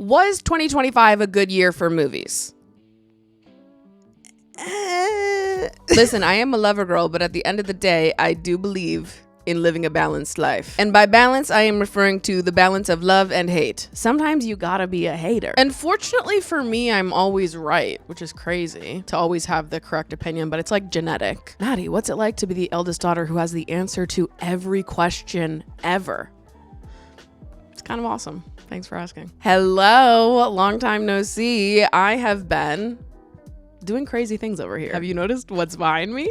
Was 2025 a good year for movies? Listen, I am a lover girl, but at the end of the day, I do believe in living a balanced life. And by balance, I am referring to the balance of love and hate. Sometimes you gotta be a hater. And fortunately for me, I'm always right, which is crazy to always have the correct opinion, but it's like genetic. Maddie, what's it like to be the eldest daughter who has the answer to every question ever? It's kind of awesome. Thanks for asking. Hello, long time no see. I have been doing crazy things over here. Have you noticed what's behind me?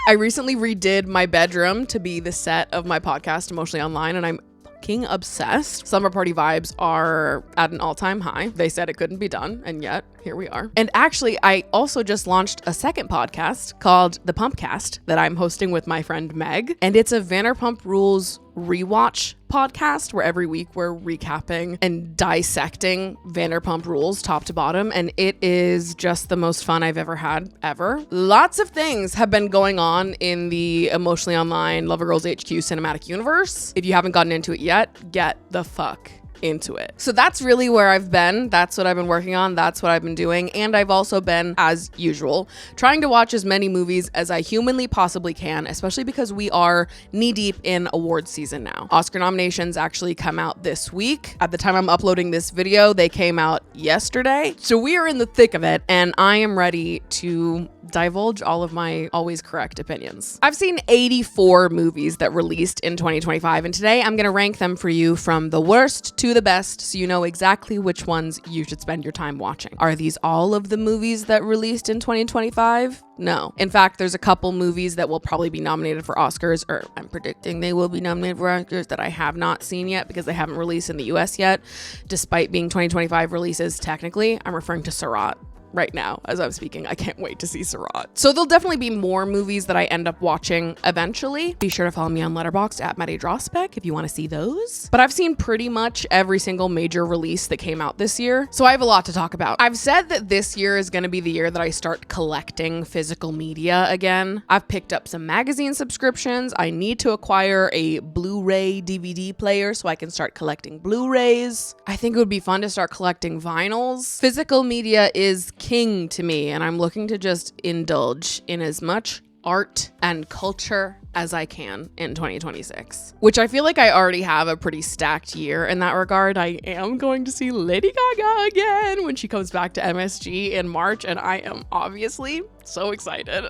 I recently redid my bedroom to be the set of my podcast, Emotionally Online, and I'm fucking obsessed. Summer party vibes are at an all-time high. They said it couldn't be done, and yet here we are. And actually, I also just launched a second podcast called The Pumpcast that I'm hosting with my friend Meg, and it's a Vanderpump Rules rewatch podcast where every week we're recapping and dissecting Vanderpump Rules top to bottom, and it is just the most fun I've ever had, ever. Lots of things have been going on in the Emotionally Online Lover Girls HQ cinematic universe. If you haven't gotten into it yet, get the fuck into it. So that's really where I've been. That's what I've been working on. That's what I've been doing. And I've also been, as usual, trying to watch as many movies as I humanly possibly can, especially because we are knee deep in award season now. Oscar nominations actually come out this week. At the time I'm uploading this video, they came out yesterday. So we are in the thick of it, and I am ready to divulge all of my always correct opinions. I've seen 84 movies that released in 2025, and today I'm gonna rank them for you from the worst to the best, so you know exactly which ones you should spend your time watching. Are these all of the movies that released in 2025? No. In fact, there's a couple movies that will probably be nominated for Oscars, or I'm predicting they will be nominated for Oscars, that I have not seen yet because they haven't released in the US yet, despite being 2025 releases technically. I'm referring to Surat right now as I'm speaking. I can't wait to see Surat. So there'll definitely be more movies that I end up watching eventually. Be sure to follow me on Letterboxd at Maddie Dragsbaek if you want to see those. But I've seen pretty much every single major release that came out this year, so I have a lot to talk about. I've said that this year is going to be the year that I start collecting physical media again. I've picked up some magazine subscriptions. I need to acquire a Blu-ray DVD player so I can start collecting Blu-rays. I think it would be fun to start collecting vinyls. Physical media is king to me, and I'm looking to just indulge in as much art and culture as I can in 2026, which I feel like I already have a pretty stacked year in that regard. I am going to see Lady Gaga again when she comes back to MSG in March, and I am obviously so excited.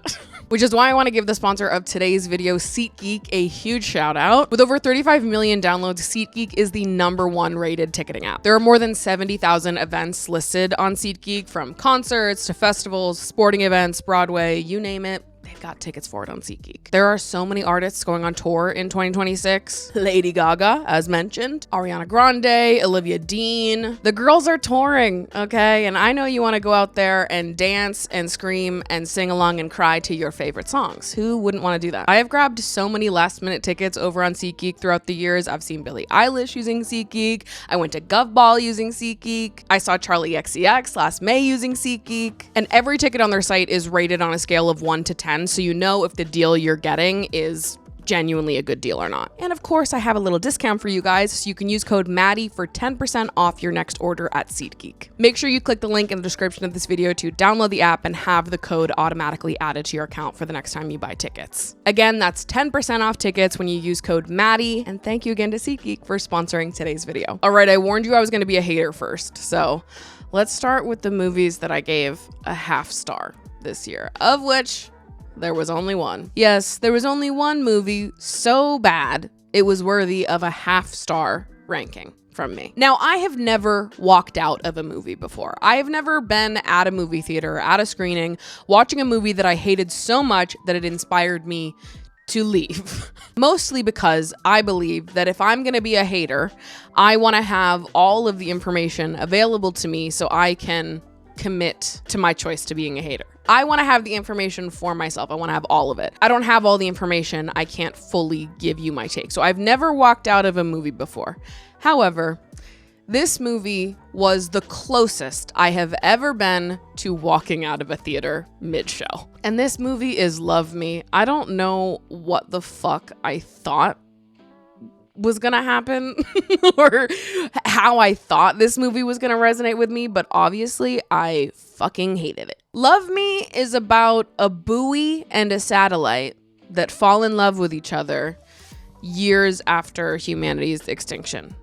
Which is why I want to give the sponsor of today's video, SeatGeek, a huge shout out. With over 35 million downloads, SeatGeek is the #1 rated ticketing app. There are more than 70,000 events listed on SeatGeek, from concerts to festivals, sporting events, Broadway, you name it. They've got tickets for it on SeatGeek. There are so many artists going on tour in 2026. Lady Gaga, as mentioned, Ariana Grande, Olivia Dean. The girls are touring, okay? And I know you want to go out there and dance and scream and sing along and cry to your favorite songs. Who wouldn't want to do that? I have grabbed so many last minute tickets over on SeatGeek throughout the years. I've seen Billie Eilish using SeatGeek. I went to Govball using SeatGeek. I saw Charlie XCX last May using SeatGeek. And every ticket on their site is rated on a scale of 1 to 10. So you know if the deal you're getting is genuinely a good deal or not. And of course, I have a little discount for you guys, so you can use code Maddie for 10% off your next order at SeatGeek. Make sure you click the link in the description of this video to download the app and have the code automatically added to your account for the next time you buy tickets. Again, that's 10% off tickets when you use code Maddie, and thank you again to SeatGeek for sponsoring today's video. All right, I warned you I was going to be a hater first, so let's start with the movies that I gave a half star this year, of which there was only one. Yes, there was only one movie so bad it was worthy of a half star ranking from me. Now, I have never walked out of a movie before. I have never been at a movie theater, at a screening, watching a movie that I hated so much that it inspired me to leave. Mostly because I believe that if I'm gonna be a hater, I wanna have all of the information available to me so I can commit to my choice to being a hater. I want to have the information for myself. I want to have all of it. I don't have all the information. I can't fully give you my take. So I've never walked out of a movie before. However, this movie was the closest I have ever been to walking out of a theater mid-show. And this movie is Love Me. I don't know what the fuck I thought was gonna happen or how I thought this movie was going to resonate with me, but obviously I fucking hated it. Love Me is about a buoy and a satellite that fall in love with each other years after humanity's extinction.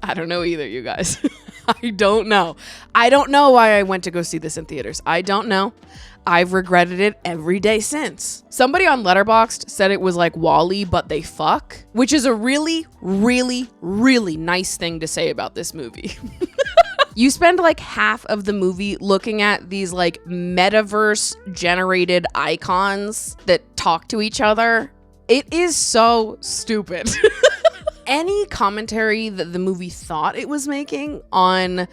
I don't know either, you guys. I don't know. I don't know why I went to go see this in theaters. I don't know. I've regretted it every day since. Somebody on Letterboxd said it was like WALL-E, but they fuck, which is a really, really, really nice thing to say about this movie. You spend like half of the movie looking at these like metaverse generated icons that talk to each other. It is so stupid. Any commentary that the movie thought it was making on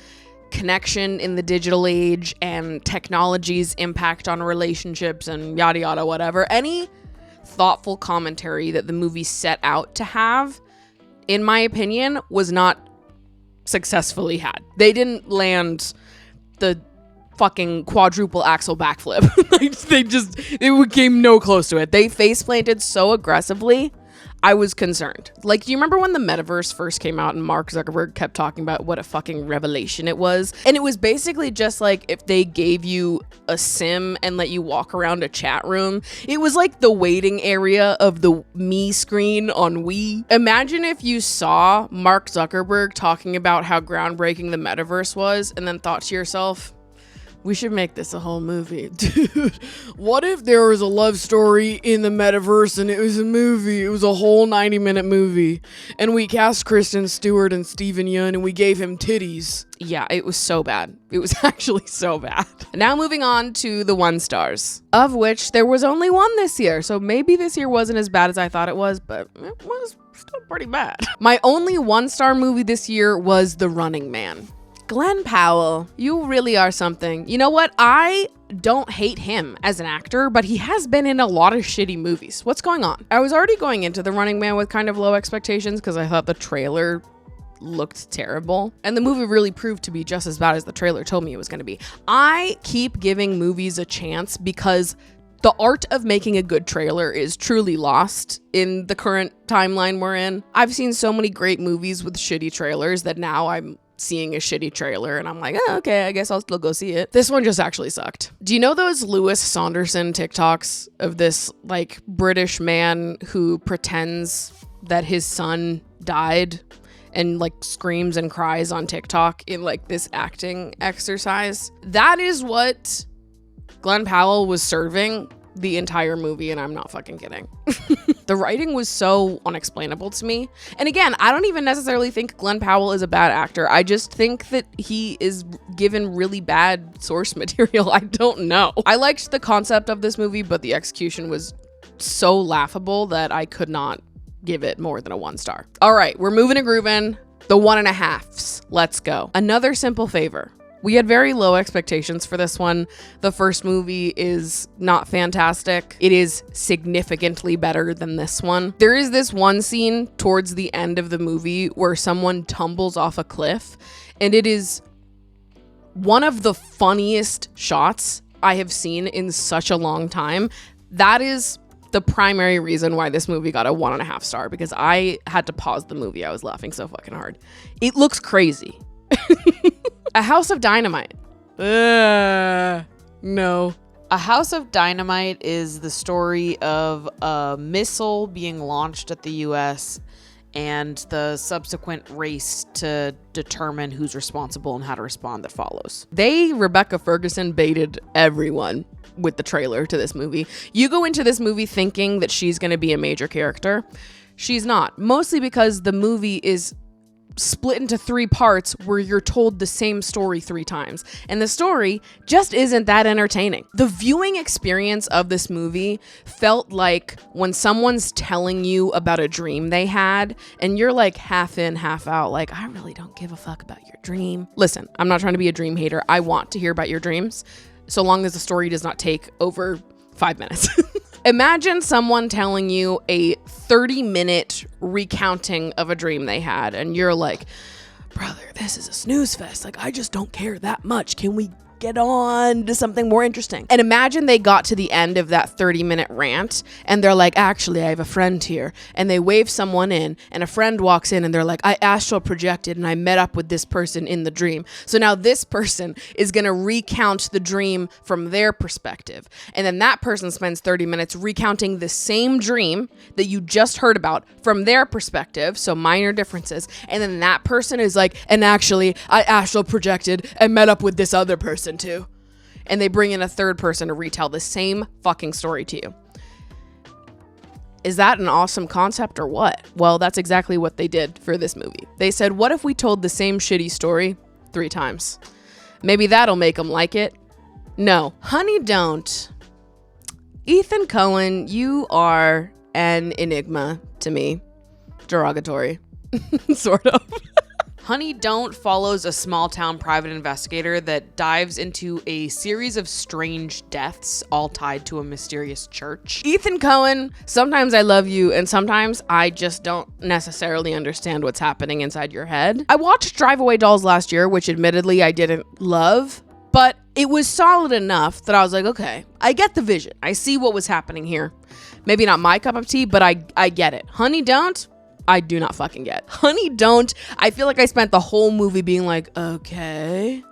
connection in the digital age and technology's impact on relationships and yada yada whatever, any thoughtful commentary that the movie set out to have, in my opinion, was not successfully had. They didn't land the fucking quadruple axle backflip. It came no close to it. They face planted so aggressively, I was concerned. Like, do you remember when the metaverse first came out and Mark Zuckerberg kept talking about what a fucking revelation it was? And it was basically just like if they gave you a sim and let you walk around a chat room. It was like the waiting area of the Me screen on Wii. Imagine if you saw Mark Zuckerberg talking about how groundbreaking the metaverse was and then thought to yourself, we should make this a whole movie. Dude, what if there was a love story in the metaverse and it was a movie? It was a whole 90-minute movie. And we cast Kristen Stewart and Steven Yeun and we gave him titties. Yeah, it was so bad. It was actually so bad. Now moving on to the 1 stars, of which there was only 1 this year. So maybe this year wasn't as bad as I thought it was, but it was still pretty bad. My only 1-star movie this year was The Running Man. Glenn Powell, you really are something. You know what? I don't hate him as an actor, but he has been in a lot of shitty movies. What's going on? I was already going into The Running Man with kind of low expectations because I thought the trailer looked terrible. And the movie really proved to be just as bad as the trailer told me it was going to be. I keep giving movies a chance because the art of making a good trailer is truly lost in the current timeline we're in. I've seen so many great movies with shitty trailers that now I'm seeing a shitty trailer and I'm like, oh, okay, I guess I'll still go see it. This one just actually sucked. Do you know those Lewis Saunderson TikToks of this like British man who pretends that his son died and like screams and cries on TikTok in like this acting exercise? That is what Glenn Powell was serving the entire movie, and I'm not fucking kidding. The writing was so unexplainable to me. And again, I don't even necessarily think Glenn Powell is a bad actor. I just think that he is given really bad source material. I don't know. I liked the concept of this movie, but the execution was so laughable that I could not give it more than a 1 star. All right, we're moving and grooving. The 1.5s. Let's go. Another Simple Favor. We had very low expectations for this one. The first movie is not fantastic. It is significantly better than this one. There is this one scene towards the end of the movie where someone tumbles off a cliff, and it is one of the funniest shots I have seen in such a long time. That is the primary reason why this movie got a 1.5 star, because I had to pause the movie. I was laughing so fucking hard. It looks crazy. A House of Dynamite. No. A House of Dynamite is the story of a missile being launched at the US and the subsequent race to determine who's responsible and how to respond that follows. Rebecca Ferguson baited everyone with the trailer to this movie. You go into this movie thinking that she's going to be a major character. She's not. Mostly because the movie is split into 3 parts where you're told the same story 3 times. And the story just isn't that entertaining. The viewing experience of this movie felt like when someone's telling you about a dream they had and you're like half in, half out, like, I really don't give a fuck about your dream. Listen, I'm not trying to be a dream hater. I want to hear about your dreams, so long as the story does not take over 5 minutes. Imagine someone telling you a 30-minute recounting of a dream they had, and you're like, brother, this is a snooze fest. Like, I just don't care that much. Can we get on to something more interesting. And imagine they got to the end of that 30-minute rant and they're like, actually, I have a friend here. And they wave someone in and a friend walks in and they're like, I astral projected and I met up with this person in the dream. So now this person is going to recount the dream from their perspective. And then that person spends 30 minutes recounting the same dream that you just heard about from their perspective. So minor differences. And then that person is like, and actually, I astral projected and met up with this other person too. And they bring in a third person to retell the same fucking story to you. Is that an awesome concept or what? Well, that's exactly what they did for this movie. They said, what if we told the same shitty story 3 times? Maybe that'll make them like it. No, honey, don't. Ethan Coen, you are an enigma to me. Derogatory. Sort of. Honey Don't follows a small-town private investigator that dives into a series of strange deaths, all tied to a mysterious church. Ethan Coen, sometimes I love you, and sometimes I just don't necessarily understand what's happening inside your head. I watched Drive Away Dolls last year, which admittedly I didn't love, but it was solid enough that I was like, okay, I get the vision. I see what was happening here. Maybe not my cup of tea, but I get it. Honey Don't, I do not fucking get. Honey Don't, I feel like I spent the whole movie being like, okay,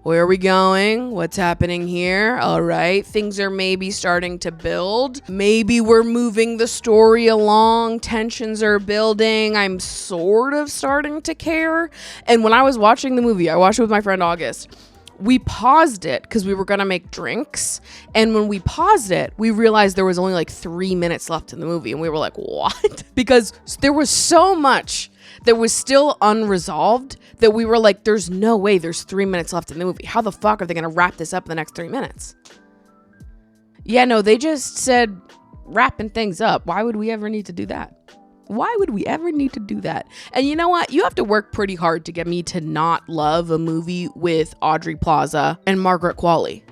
where are we going? What's happening here? All right, things are maybe starting to build. Maybe we're moving the story along. Tensions are building. I'm sort of starting to care. And when I was watching the movie, I watched it with my friend August. We paused it because we were going to make drinks. And when we paused it, we realized there was only like 3 minutes left in the movie. And we were like, what? Because there was so much that was still unresolved that we were like, there's no way there's 3 minutes left in the movie. How the fuck are they going to wrap this up in the next 3 minutes? Yeah, no, they just said wrapping things up. Why would we ever need to do that? Why would we ever need to do that? And you know what? You have to work pretty hard to get me to not love a movie with Aubrey Plaza and Margaret Qualley.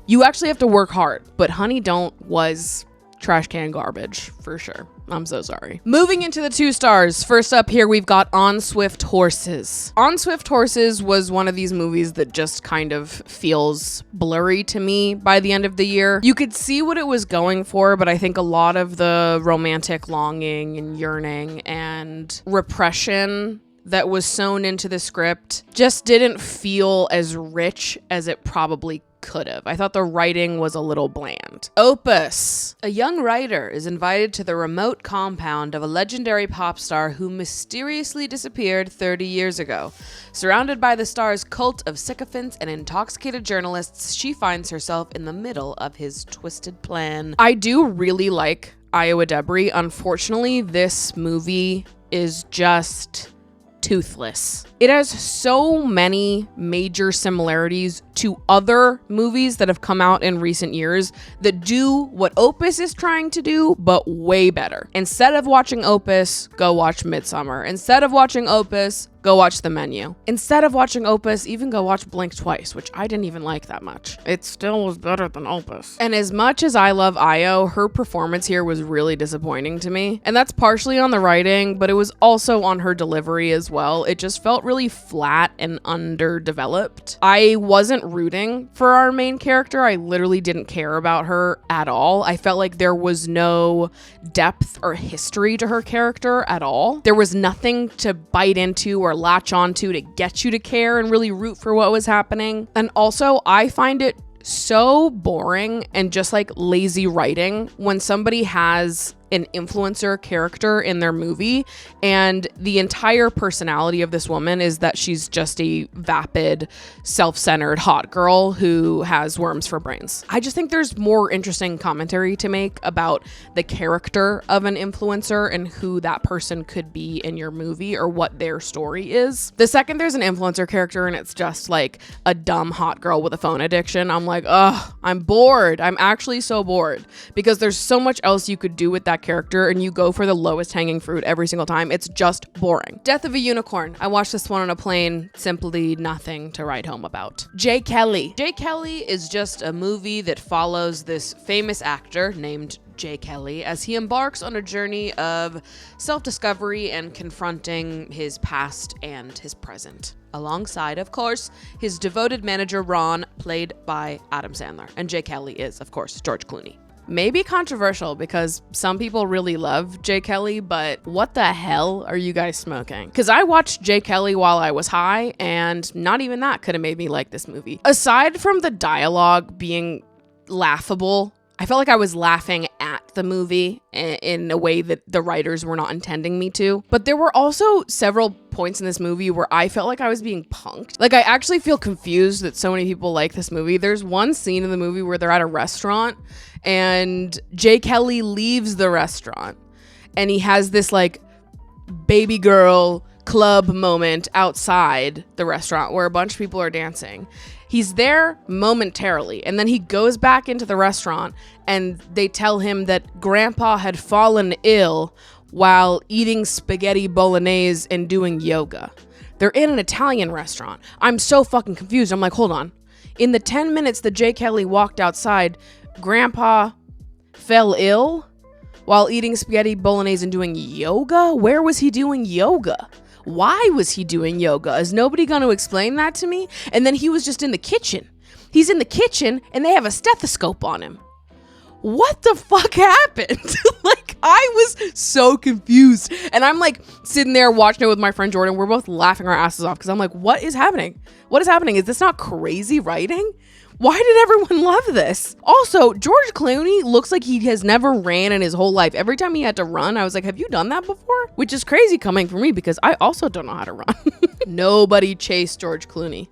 You actually have to work hard. But Honey Don't was trash can garbage for sure. I'm so sorry. Moving into the 2 stars. First up here, we've got On Swift Horses. On Swift Horses was one of these movies that just kind of feels blurry to me by the end of the year. You could see what it was going for, but I think a lot of the romantic longing and yearning and repression that was sewn into the script just didn't feel as rich as it probably could have. I thought the writing was a little bland. Opus. A young writer is invited to the remote compound of a legendary pop star who mysteriously disappeared 30 years ago. Surrounded by the star's cult of sycophants and intoxicated journalists, she finds herself in the middle of his twisted plan. I do really like Iowa Debris. Unfortunately, this movie is just toothless. It has so many major similarities to other movies that have come out in recent years that do what Opus is trying to do, but way better. Instead of watching Opus, go watch Midsommar. Instead of watching Opus, go watch The Menu. Instead of watching Opus, even go watch Blink Twice, which I didn't even like that much. It still was better than Opus. And as much as I love Io, her performance here was really disappointing to me. And that's partially on the writing, but it was also on her delivery as well. It just felt really flat and underdeveloped. I wasn't rooting for our main character. I literally didn't care about her at all. I felt like there was no depth or history to her character at all. There was nothing to bite into or latch onto to get you to care and really root for what was happening. And also, I find it so boring and just like lazy writing when somebody has an influencer character in their movie and the entire personality of this woman is that she's just a vapid, self-centered hot girl who has worms for brains. I just think there's more interesting commentary to make about the character of an influencer and who that person could be in your movie or what their story is. The second there's an influencer character and it's just like a dumb hot girl with a phone addiction, I'm like, ugh, I'm bored. I'm actually so bored because there's so much else you could do with that character and you go for the lowest hanging fruit every single time. It's just boring. Death of a Unicorn. I watched this one on a plane. Simply nothing to write home about. Jay Kelly. Jay Kelly is just a movie that follows this famous actor named Jay Kelly as he embarks on a journey of self-discovery and confronting his past and his present. Alongside, of course, his devoted manager Ron, played by Adam Sandler. And Jay Kelly is, of course, George Clooney. Maybe controversial because some people really love Jay Kelly, but what the hell are you guys smoking? Because I watched Jay Kelly while I was high, and not even that could have made me like this movie. Aside from the dialogue being laughable, I felt like I was laughing at the movie in a way that the writers were not intending me to. But there were also several points in this movie where I felt like I was being punked. Like, I actually feel confused that so many people like this movie. There's one scene in the movie where they're at a restaurant and Jay Kelly leaves the restaurant and he has this like baby girl club moment outside the restaurant where a bunch of people are dancing. He's there momentarily, and then he goes back into the restaurant, and they tell him that Grandpa had fallen ill while eating spaghetti bolognese and doing yoga. They're in an Italian restaurant. I'm so fucking confused. I'm like, hold on. In the 10 minutes that Jay Kelly walked outside, Grandpa fell ill while eating spaghetti bolognese and doing yoga? Where was he doing yoga? Why was he doing yoga? Is nobody going to explain that to me? And then he was just in the kitchen. He's in the kitchen and they have a stethoscope on him. What the fuck happened? Like, I was so confused. And I'm like sitting there watching it with my friend Jordan. We're both laughing our asses off because I'm like, what is happening? What is happening? Is this not crazy writing? Why did everyone love this? Also, George Clooney looks like he has never ran in his whole life. Every time he had to run, I was like, have you done that before? Which is crazy coming from me because I also don't know how to run. Nobody chased George Clooney.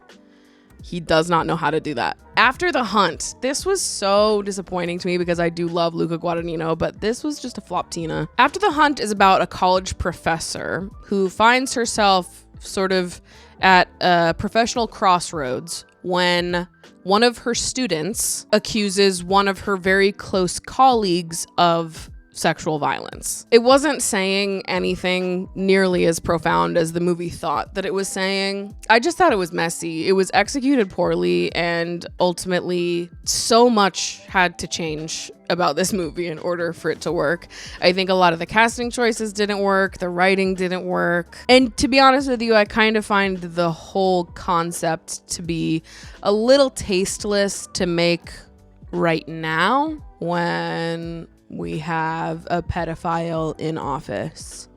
He does not know how to do that. After the hunt, this was so disappointing to me because I do love Luca Guadagnino, but this was just a flop Tina. After the hunt is about a college professor who finds herself sort of at a professional crossroads when one of her students accuses one of her very close colleagues of sexual violence. It wasn't saying anything nearly as profound as the movie thought that it was saying. I just thought it was messy. It was executed poorly, and ultimately so much had to change about this movie in order for it to work. I think a lot of the casting choices didn't work, the writing didn't work, and to be honest with you, I kind of find the whole concept to be a little tasteless to make right now when we have a pedophile in office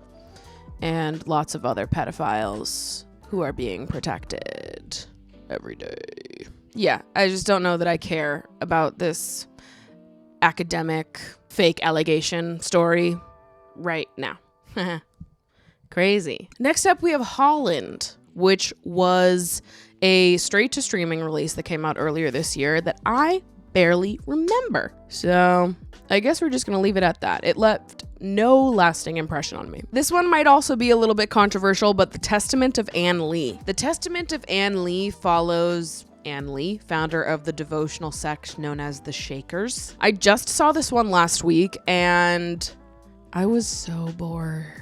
and lots of other pedophiles who are being protected every day. Yeah, I just don't know that I care about this academic fake allegation story right now. Crazy. Next up, we have Holland, which was a straight to streaming release that came out earlier this year that I barely remember. So I guess we're just going to leave it at that. It left no lasting impression on me. This one might also be a little bit controversial, but The Testament of Ann Lee. The Testament of Ann Lee follows Ann Lee, founder of the devotional sect known as the Shakers. I just saw this one last week and I was so bored.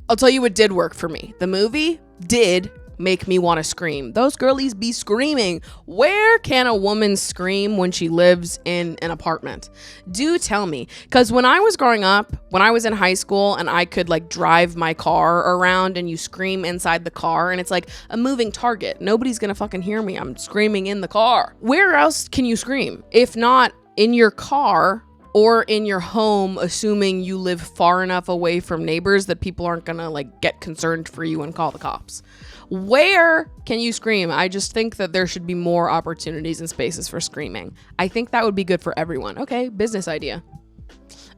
I'll tell you what did work for me. The movie did make me want to scream. Those girlies be screaming. Where can a woman scream when she lives in an apartment? Do tell me. Because when I was growing up, when I was in high school and I could like drive my car around and you scream inside the car and it's like a moving target. Nobody's gonna fucking hear me. I'm screaming in the car. Where else can you scream? If not in your car or in your home, assuming you live far enough away from neighbors that people aren't gonna like get concerned for you and call the cops. Where can you scream? I just think that there should be more opportunities and spaces for screaming. I think that would be good for everyone. Okay, business idea.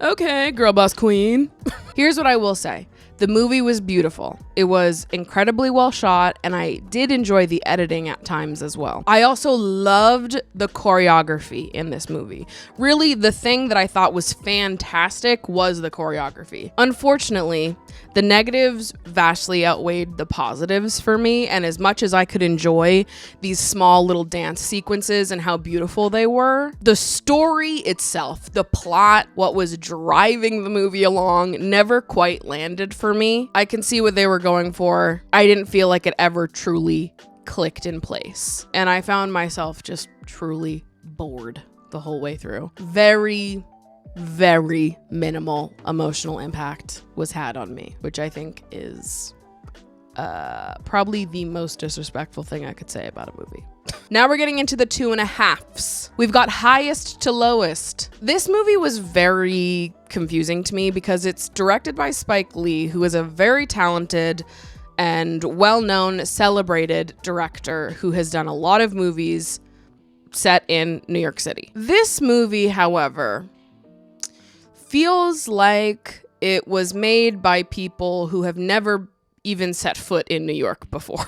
Okay, girl boss queen. Here's what I will say. The movie was beautiful. It was incredibly well shot, and I did enjoy the editing at times as well. I also loved the choreography in this movie. Really, the thing that I thought was fantastic was the choreography. Unfortunately, the negatives vastly outweighed the positives for me, and as much as I could enjoy these small little dance sequences and how beautiful they were, the story itself, the plot, what was driving the movie along, never quite landed for me. I can see what they were going for. I didn't feel like it ever truly clicked in place, and I found myself just truly bored the whole way through. Very very minimal emotional impact was had on me, which I think is probably the most disrespectful thing I could say about a movie. Now we're getting into the 2.5s. We've got highest to lowest. This movie was very confusing to me because it's directed by Spike Lee, who is a very talented and well-known, celebrated director who has done a lot of movies set in New York City. This movie, however, feels like it was made by people who have never even set foot in New York before,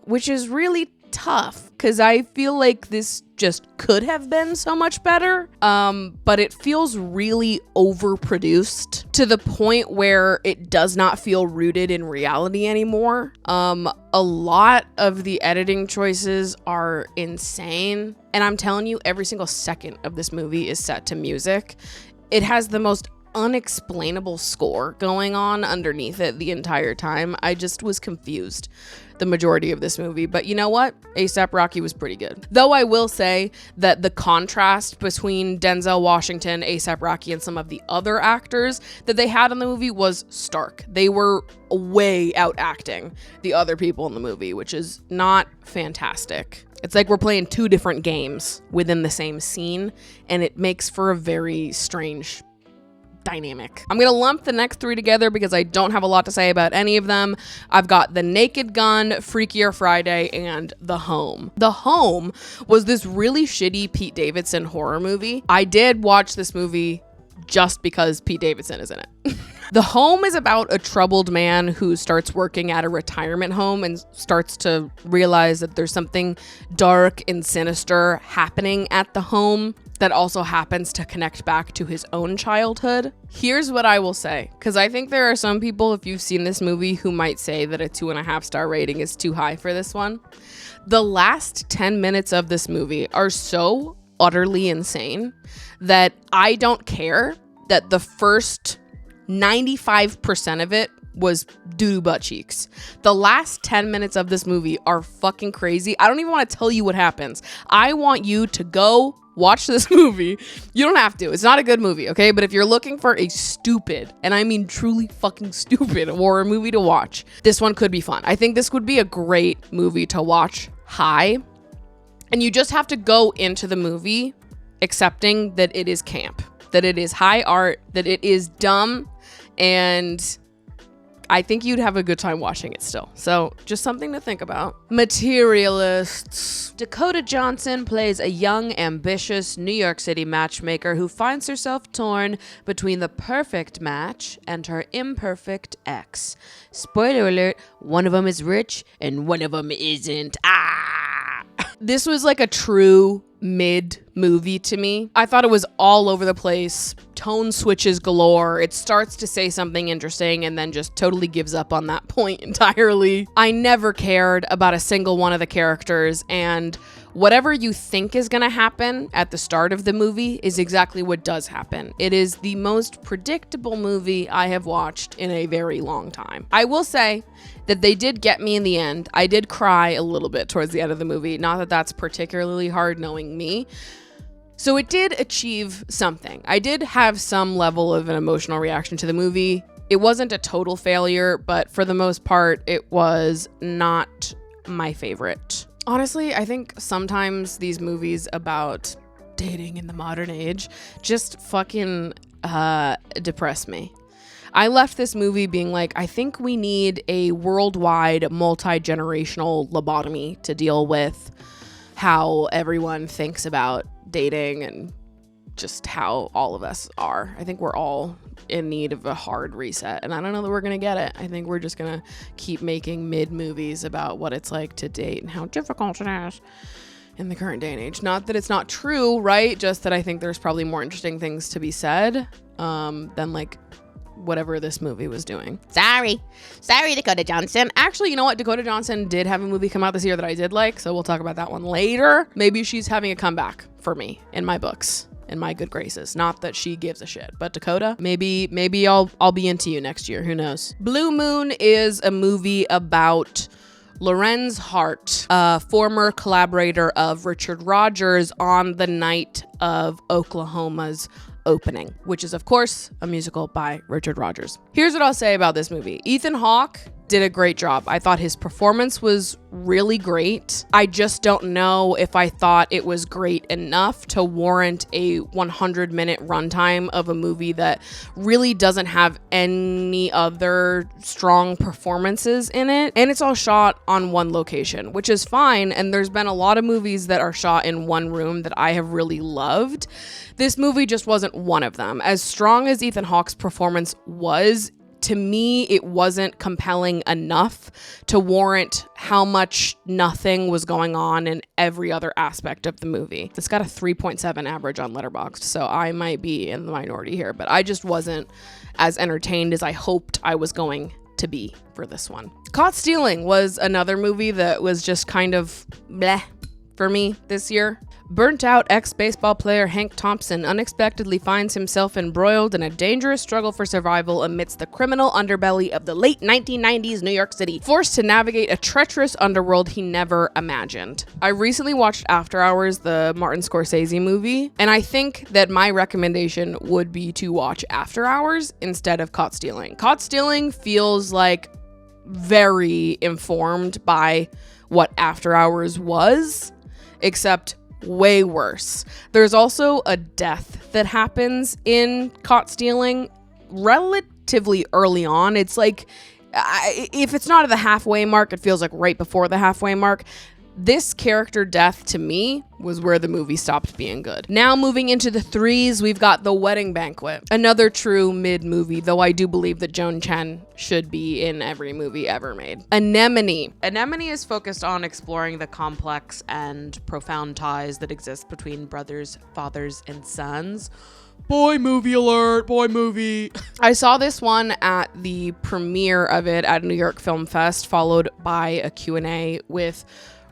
which is really tough because I feel like this just could have been so much better, but it feels really overproduced to the point where it does not feel rooted in reality anymore. A lot of the editing choices are insane, and I'm telling you, every single second of this movie is set to music. It has the most unexplainable score going on underneath it the entire time. I just was confused the majority of this movie, but you know what? A$AP Rocky was pretty good. Though I will say that the contrast between Denzel Washington, A$AP Rocky, and some of the other actors that they had in the movie was stark. They were way out acting the other people in the movie, which is not fantastic. It's like we're playing two different games within the same scene, and it makes for a very strange dynamic. I'm gonna lump the next three together because I don't have a lot to say about any of them. I've got The Naked Gun, Freakier Friday, and The Home. The Home was this really shitty Pete Davidson horror movie. I did watch this movie just because Pete Davidson is in it. The Home is about a troubled man who starts working at a retirement home and starts to realize that there's something dark and sinister happening at the home that also happens to connect back to his own childhood. Here's what I will say, because I think there are some people, if you've seen this movie, who might say that a 2.5-star rating is too high for this one. The last 10 minutes of this movie are so utterly insane that I don't care that the first 95% of it was doo-doo butt cheeks. The last 10 minutes of this movie are fucking crazy. I don't even want to tell you what happens. I want you to go watch this movie. You don't have to. It's not a good movie, okay? But if you're looking for a stupid, and I mean truly fucking stupid horror movie to watch, this one could be fun. I think this would be a great movie to watch high. And you just have to go into the movie accepting that it is camp, that it is high art, that it is dumb, and I think you'd have a good time watching it still. So just something to think about. Materialists. Dakota Johnson plays a young, ambitious New York City matchmaker who finds herself torn between the perfect match and her imperfect ex. Spoiler alert, one of them is rich and one of them isn't. This was like a true mid movie to me. I thought it was all over the place, tone switches galore. It starts to say something interesting and then just totally gives up on that point entirely. I never cared about a single one of the characters, and whatever you think is gonna happen at the start of the movie is exactly what does happen. It is the most predictable movie I have watched in a very long time. I will say that they did get me in the end. I did cry a little bit towards the end of the movie. Not that that's particularly hard knowing me. So it did achieve something. I did have some level of an emotional reaction to the movie. It wasn't a total failure, but for the most part, it was not my favorite. Honestly, I think sometimes these movies about dating in the modern age just fucking depress me. I left this movie being like, I think we need a worldwide multi-generational lobotomy to deal with how everyone thinks about dating and just how all of us are. I think we're all in need of a hard reset, and I don't know that we're gonna get it. I think we're just gonna keep making mid movies about what it's like to date and how difficult it is in the current day and age. Not that it's not true, right? Just that I think there's probably more interesting things to be said than like whatever this movie was doing. Sorry, Dakota Johnson. Actually, you know what? Dakota Johnson did have a movie come out this year that I did like, so we'll talk about that one later. Maybe she's having a comeback for me in my books, in my good graces. Not that she gives a shit, but Dakota, maybe I'll be into you next year. Who knows? Blue Moon is a movie about Lorenz Hart, a former collaborator of Richard Rodgers on the night of Oklahoma's opening, which is, of course, a musical by Richard Rodgers. Here's what I'll say about this movie. Ethan Hawke did a great job. I thought his performance was really great. I just don't know if I thought it was great enough to warrant a 100-minute runtime of a movie that really doesn't have any other strong performances in it. And it's all shot on one location, which is fine. And there's been a lot of movies that are shot in one room that I have really loved. This movie just wasn't one of them. As strong as Ethan Hawke's performance was, to me, it wasn't compelling enough to warrant how much nothing was going on in every other aspect of the movie. It's got a 3.7 average on Letterboxd, so I might be in the minority here, but I just wasn't as entertained as I hoped I was going to be for this one. Caught Stealing was another movie that was just kind of bleh for me this year. Burnt out ex-baseball player Hank Thompson unexpectedly finds himself embroiled in a dangerous struggle for survival amidst the criminal underbelly of the late 1990s New York City, forced to navigate a treacherous underworld he never imagined. I recently watched After Hours, the Martin Scorsese movie, and I think that my recommendation would be to watch After Hours instead of Caught Stealing. Caught Stealing feels like very informed by what After Hours was, except way worse. There's also a death that happens in Caught Stealing relatively early on. It's like, if it's not at the halfway mark, it feels like right before the halfway mark. This character death, to me, was where the movie stopped being good. Now moving into the threes, we've got The Wedding Banquet. Another true mid-movie, though I do believe that Joan Chen should be in every movie ever made. Anemone. Anemone is focused on exploring the complex and profound ties that exist between brothers, fathers, and sons. Boy movie alert, boy movie. I saw this one at the premiere of it at New York Film Fest, followed by a Q&A with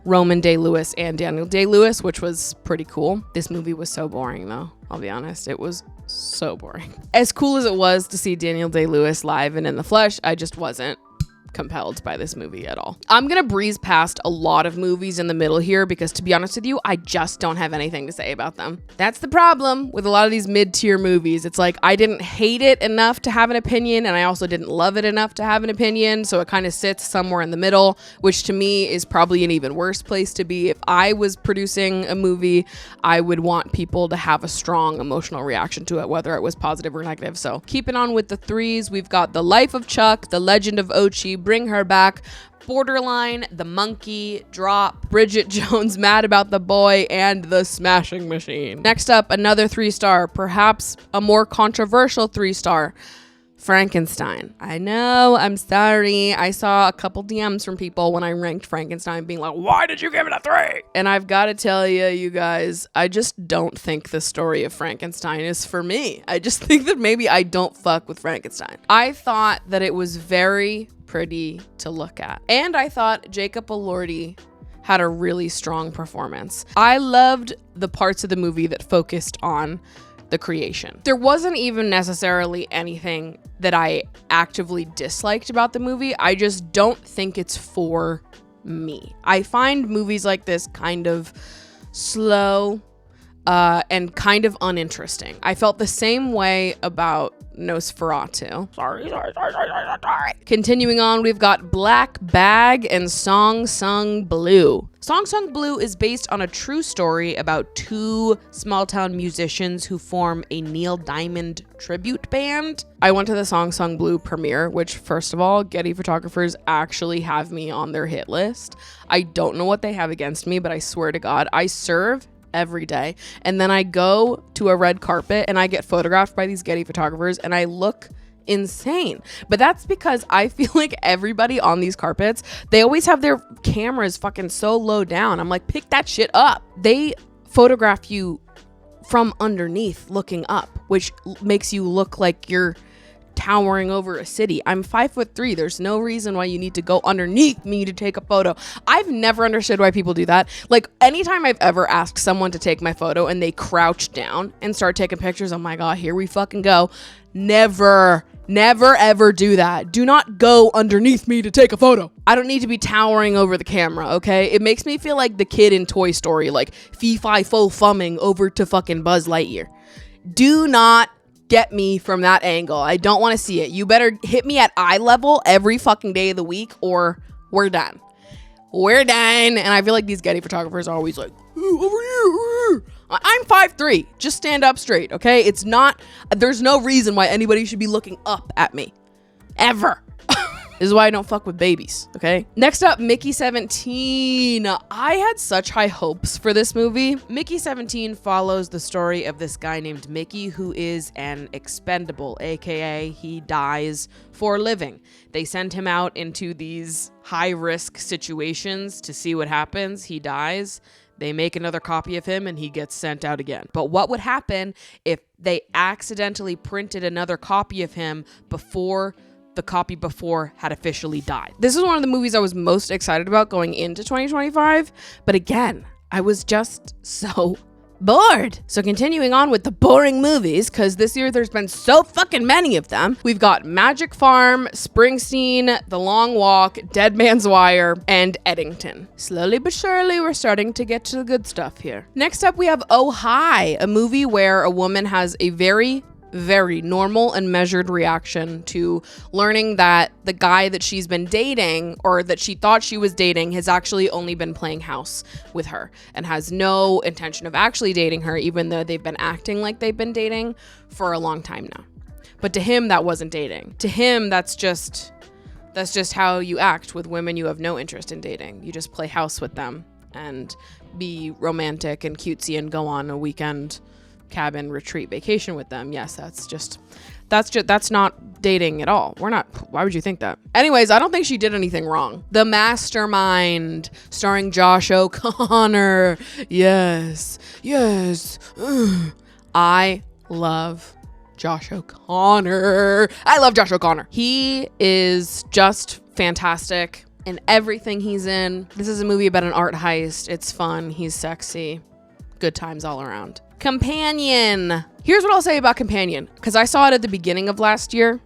Roman Day-Lewis and Daniel Day-Lewis, which was pretty cool. This movie was so boring, though. I'll be honest. It was so boring. As cool as it was to see Daniel Day-Lewis live and in the flesh, I just wasn't compelled by this movie at all. I'm gonna breeze past a lot of movies in the middle here because, to be honest with you, I just don't have anything to say about them. That's the problem with a lot of these mid-tier movies. It's like I didn't hate it enough to have an opinion, and I also didn't love it enough to have an opinion, so it kind of sits somewhere in the middle, which to me is probably an even worse place to be. If I was producing a movie, I would want people to have a strong emotional reaction to it, whether it was positive or negative. So keeping on with the threes, we've got The Life of Chuck, The Legend of Ochi, Bring Her Back, Borderline, The Monkey, Drop, Bridget Jones' Mad About the Boy, and The Smashing Machine. Next up, another 3-star, perhaps a more controversial 3-star, Frankenstein. I know, I'm sorry. I saw a couple DMs from people when I ranked Frankenstein being like, why did you give it a 3? And I've got to tell you guys, I just don't think the story of Frankenstein is for me. I just think that maybe I don't fuck with Frankenstein. I thought that it was very pretty to look at. And I thought Jacob Elordi had a really strong performance. I loved the parts of the movie that focused on the creation. There wasn't even necessarily anything that I actively disliked about the movie. I just don't think it's for me. I find movies like this kind of slow and kind of uninteresting. I felt the same way about Nosferatu. Sorry. Continuing on, we've got Black Bag and Song Sung Blue. Song Sung Blue is based on a true story about 2 small-town musicians who form a Neil Diamond tribute band. I went to the Song Sung Blue premiere, which, first of all, Getty photographers actually have me on their hit list. I don't know what they have against me, but I swear to God, I serve every day, and then I go to a red carpet and I get photographed by these Getty photographers and I look insane. But that's because I feel like everybody on these carpets, they always have their cameras fucking so low down. I'm like, pick that shit up. They photograph you from underneath looking up, which makes you look like you're towering over a city. I'm 5'3". There's no reason why you need to go underneath me to take a photo. I've never understood why people do that. Like, anytime I've ever asked someone to take my photo and they crouch down and start taking pictures, oh my God, here we fucking go. Never ever do that. Do not go underneath me to take a photo. I don't need to be towering over the camera, okay? It makes me feel like the kid in Toy Story, like fee-fi-fo-fumming over to fucking Buzz Lightyear. Do not get me from that angle. I don't want to see it. You better hit me at eye level every fucking day of the week or we're done. We're done. And I feel like these Getty photographers are always like, "Ooh, over here. I'm 5'3". Just stand up straight, okay? There's no reason why anybody should be looking up at me. Ever. This is why I don't fuck with babies, okay? Next up, Mickey 17. I had such high hopes for this movie. Mickey 17 follows the story of this guy named Mickey who is an expendable, aka he dies for a living. They send him out into these high-risk situations to see what happens. He dies. They make another copy of him and he gets sent out again. But what would happen if they accidentally printed another copy of him before the copy before had officially died? This is one of the movies I was most excited about going into 2025. But again, I was just so bored. So continuing on with the boring movies, because this year there's been so fucking many of them. We've got Magic Farm, Springsteen, The Long Walk, Dead Man's Wire, and Eddington. Slowly but surely, we're starting to get to the good stuff here. Next up, we have Oh Hi, a movie where a woman has a very normal and measured reaction to learning that the guy that she's been dating, or that she thought she was dating, has actually only been playing house with her and has no intention of actually dating her, even though they've been acting like they've been dating for a long time now. But to him, that wasn't dating. To him, that's just how you act with women you have no interest in dating. You just play house with them and be romantic and cutesy and go on a weekend cabin retreat vacation with them. Yes, that's not dating at all. Why would you think that? Anyways, I don't think she did anything wrong. The Mastermind, starring Josh O'Connor. Yes. I love Josh O'Connor. He is just fantastic in everything he's in. This is a movie about an art heist. It's fun. He's sexy. Good times all around. Companion. Here's what I'll say about Companion, because I saw it at the beginning of last year.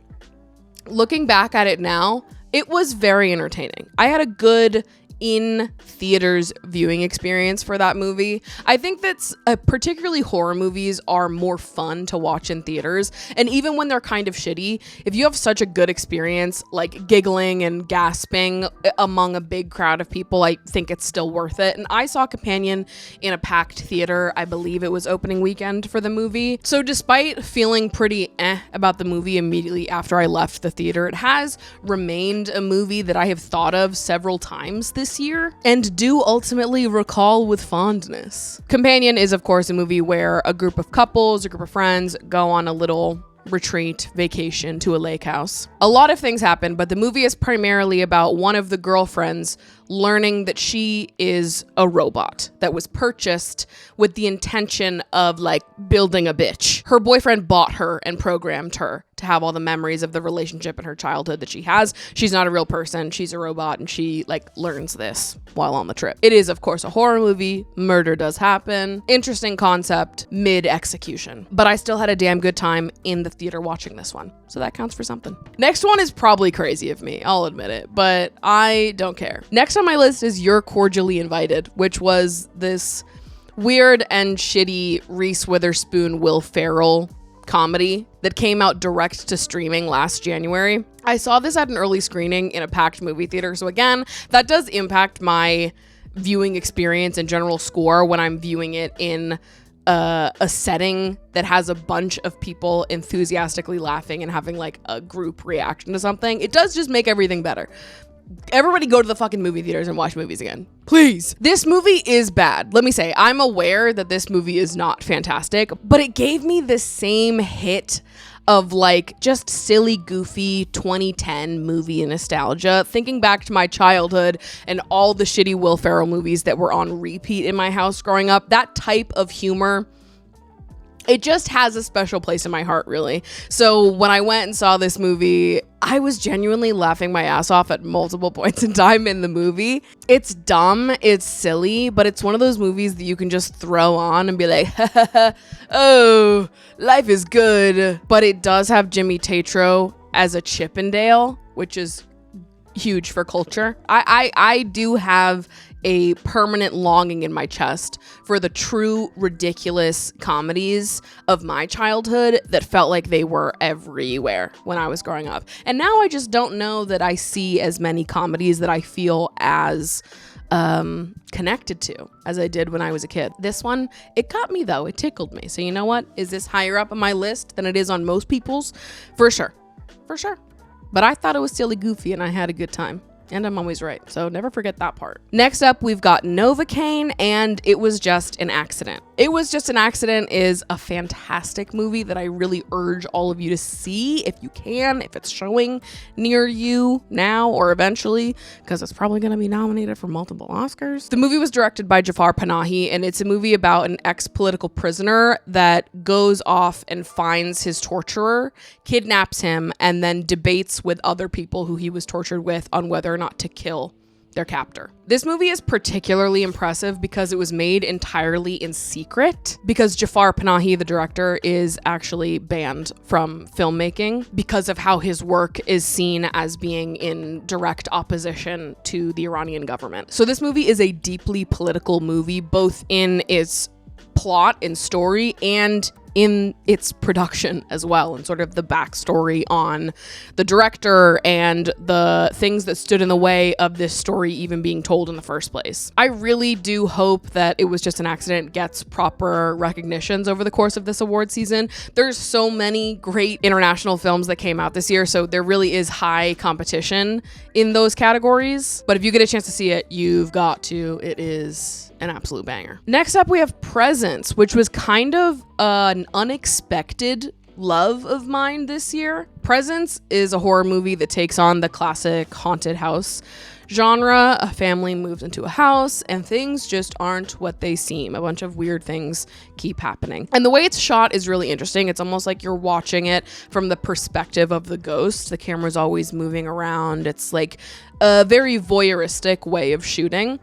Looking back at it now, it was very entertaining. I had a good in theaters viewing experience for that movie. I think that's particularly horror movies are more fun to watch in theaters, and even when they're kind of shitty, if you have such a good experience, like giggling and gasping among a big crowd of people, I think it's still worth it. And I saw Companion in a packed theater. I believe it was opening weekend for the movie. So despite feeling pretty about the movie immediately after I left the theater, it has remained a movie that I have thought of several times this year and do ultimately recall with fondness. Companion is, of course, a movie where a group of friends go on a little retreat vacation to a lake house. A lot of things happen, but the movie is primarily about one of the girlfriends learning that she is a robot that was purchased with the intention of like building a bitch. Her boyfriend bought her and programmed her to have all the memories of the relationship in her childhood that she has. She's not a real person. She's a robot, and she like learns this while on the trip. It is, of course, a horror movie. Murder does happen. Interesting concept, mid-execution. But I still had a damn good time in the theater watching this one. So that counts for something. Next one is probably crazy of me. I'll admit it, but I don't care. Next on my list is You're Cordially Invited, which was this weird and shitty Reese Witherspoon, Will Ferrell comedy that came out direct to streaming last January. I saw this at an early screening in a packed movie theater. So again, that does impact my viewing experience and general score when I'm viewing it in a setting that has a bunch of people enthusiastically laughing and having like a group reaction to something. It does just make everything better. Everybody go to the fucking movie theaters and watch movies again. Please. This movie is bad. Let me say, I'm aware that this movie is not fantastic, but it gave me the same hit of like just silly, goofy 2010 movie nostalgia. Thinking back to my childhood and all the shitty Will Ferrell movies that were on repeat in my house growing up, that type of humor, it just has a special place in my heart, really. So when I went and saw this movie, I was genuinely laughing my ass off at multiple points in time in the movie. It's dumb, it's silly, but it's one of those movies that you can just throw on and be like, oh, life is good. But it does have Jimmy Tatro as a Chippendale, which is huge for culture. I do have a permanent longing in my chest for the true ridiculous comedies of my childhood that felt like they were everywhere when I was growing up. And now I just don't know that I see as many comedies that I feel as connected to as I did when I was a kid. This one, it got me though. It tickled me. So you know what? Is this higher up on my list than it is on most people's? For sure. For sure. But I thought it was silly goofy and I had a good time. And I'm always right, so never forget that part. Next up, we've got Novocaine, and It Was Just an Accident. It Was Just an Accident is a fantastic movie that I really urge all of you to see if you can, if it's showing near you now or eventually, because it's probably going to be nominated for multiple Oscars. The movie was directed by Jafar Panahi, and it's a movie about an ex-political prisoner that goes off and finds his torturer, kidnaps him, and then debates with other people who he was tortured with on whether or not to kill their captor. This movie is particularly impressive because it was made entirely in secret, because Jafar Panahi, the director, is actually banned from filmmaking because of how his work is seen as being in direct opposition to the Iranian government. So this movie is a deeply political movie, both in its plot and story and in its production as well, and sort of the backstory on the director and the things that stood in the way of this story even being told in the first place. I really do hope that It Was Just an Accident gets proper recognitions over the course of this award season. There's so many great international films that came out this year, so there really is high competition in those categories. But if you get a chance to see it, you've got to. It is an absolute banger. Next up, we have Presence, which was kind of an unexpected love of mine this year. Presence is a horror movie that takes on the classic haunted house genre. A family moves into a house and things just aren't what they seem. A bunch of weird things keep happening. And the way it's shot is really interesting. It's almost like you're watching it from the perspective of the ghost. The camera's always moving around. It's like a very voyeuristic way of shooting.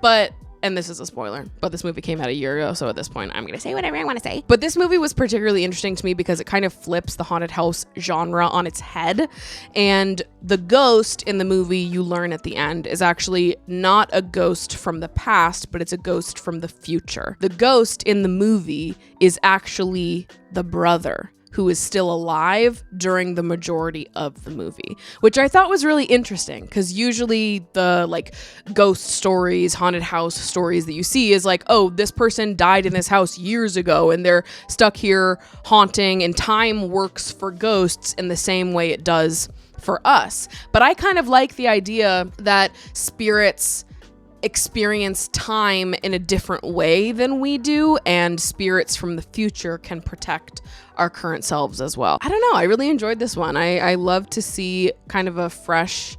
And this is a spoiler, but this movie came out a year ago, so at this point, I'm going to say whatever I want to say. But this movie was particularly interesting to me because it kind of flips the haunted house genre on its head. And the ghost in the movie, you learn at the end, is actually not a ghost from the past, but it's a ghost from the future. The ghost in the movie is actually the brother who is still alive during the majority of the movie, which I thought was really interesting because usually the like ghost stories, haunted house stories that you see is like, oh, this person died in this house years ago and they're stuck here haunting, and time works for ghosts in the same way it does for us. But I kind of like the idea that spirits experience time in a different way than we do, and spirits from the future can protect our current selves as well. I don't know, I really enjoyed this one. I love to see kind of a fresh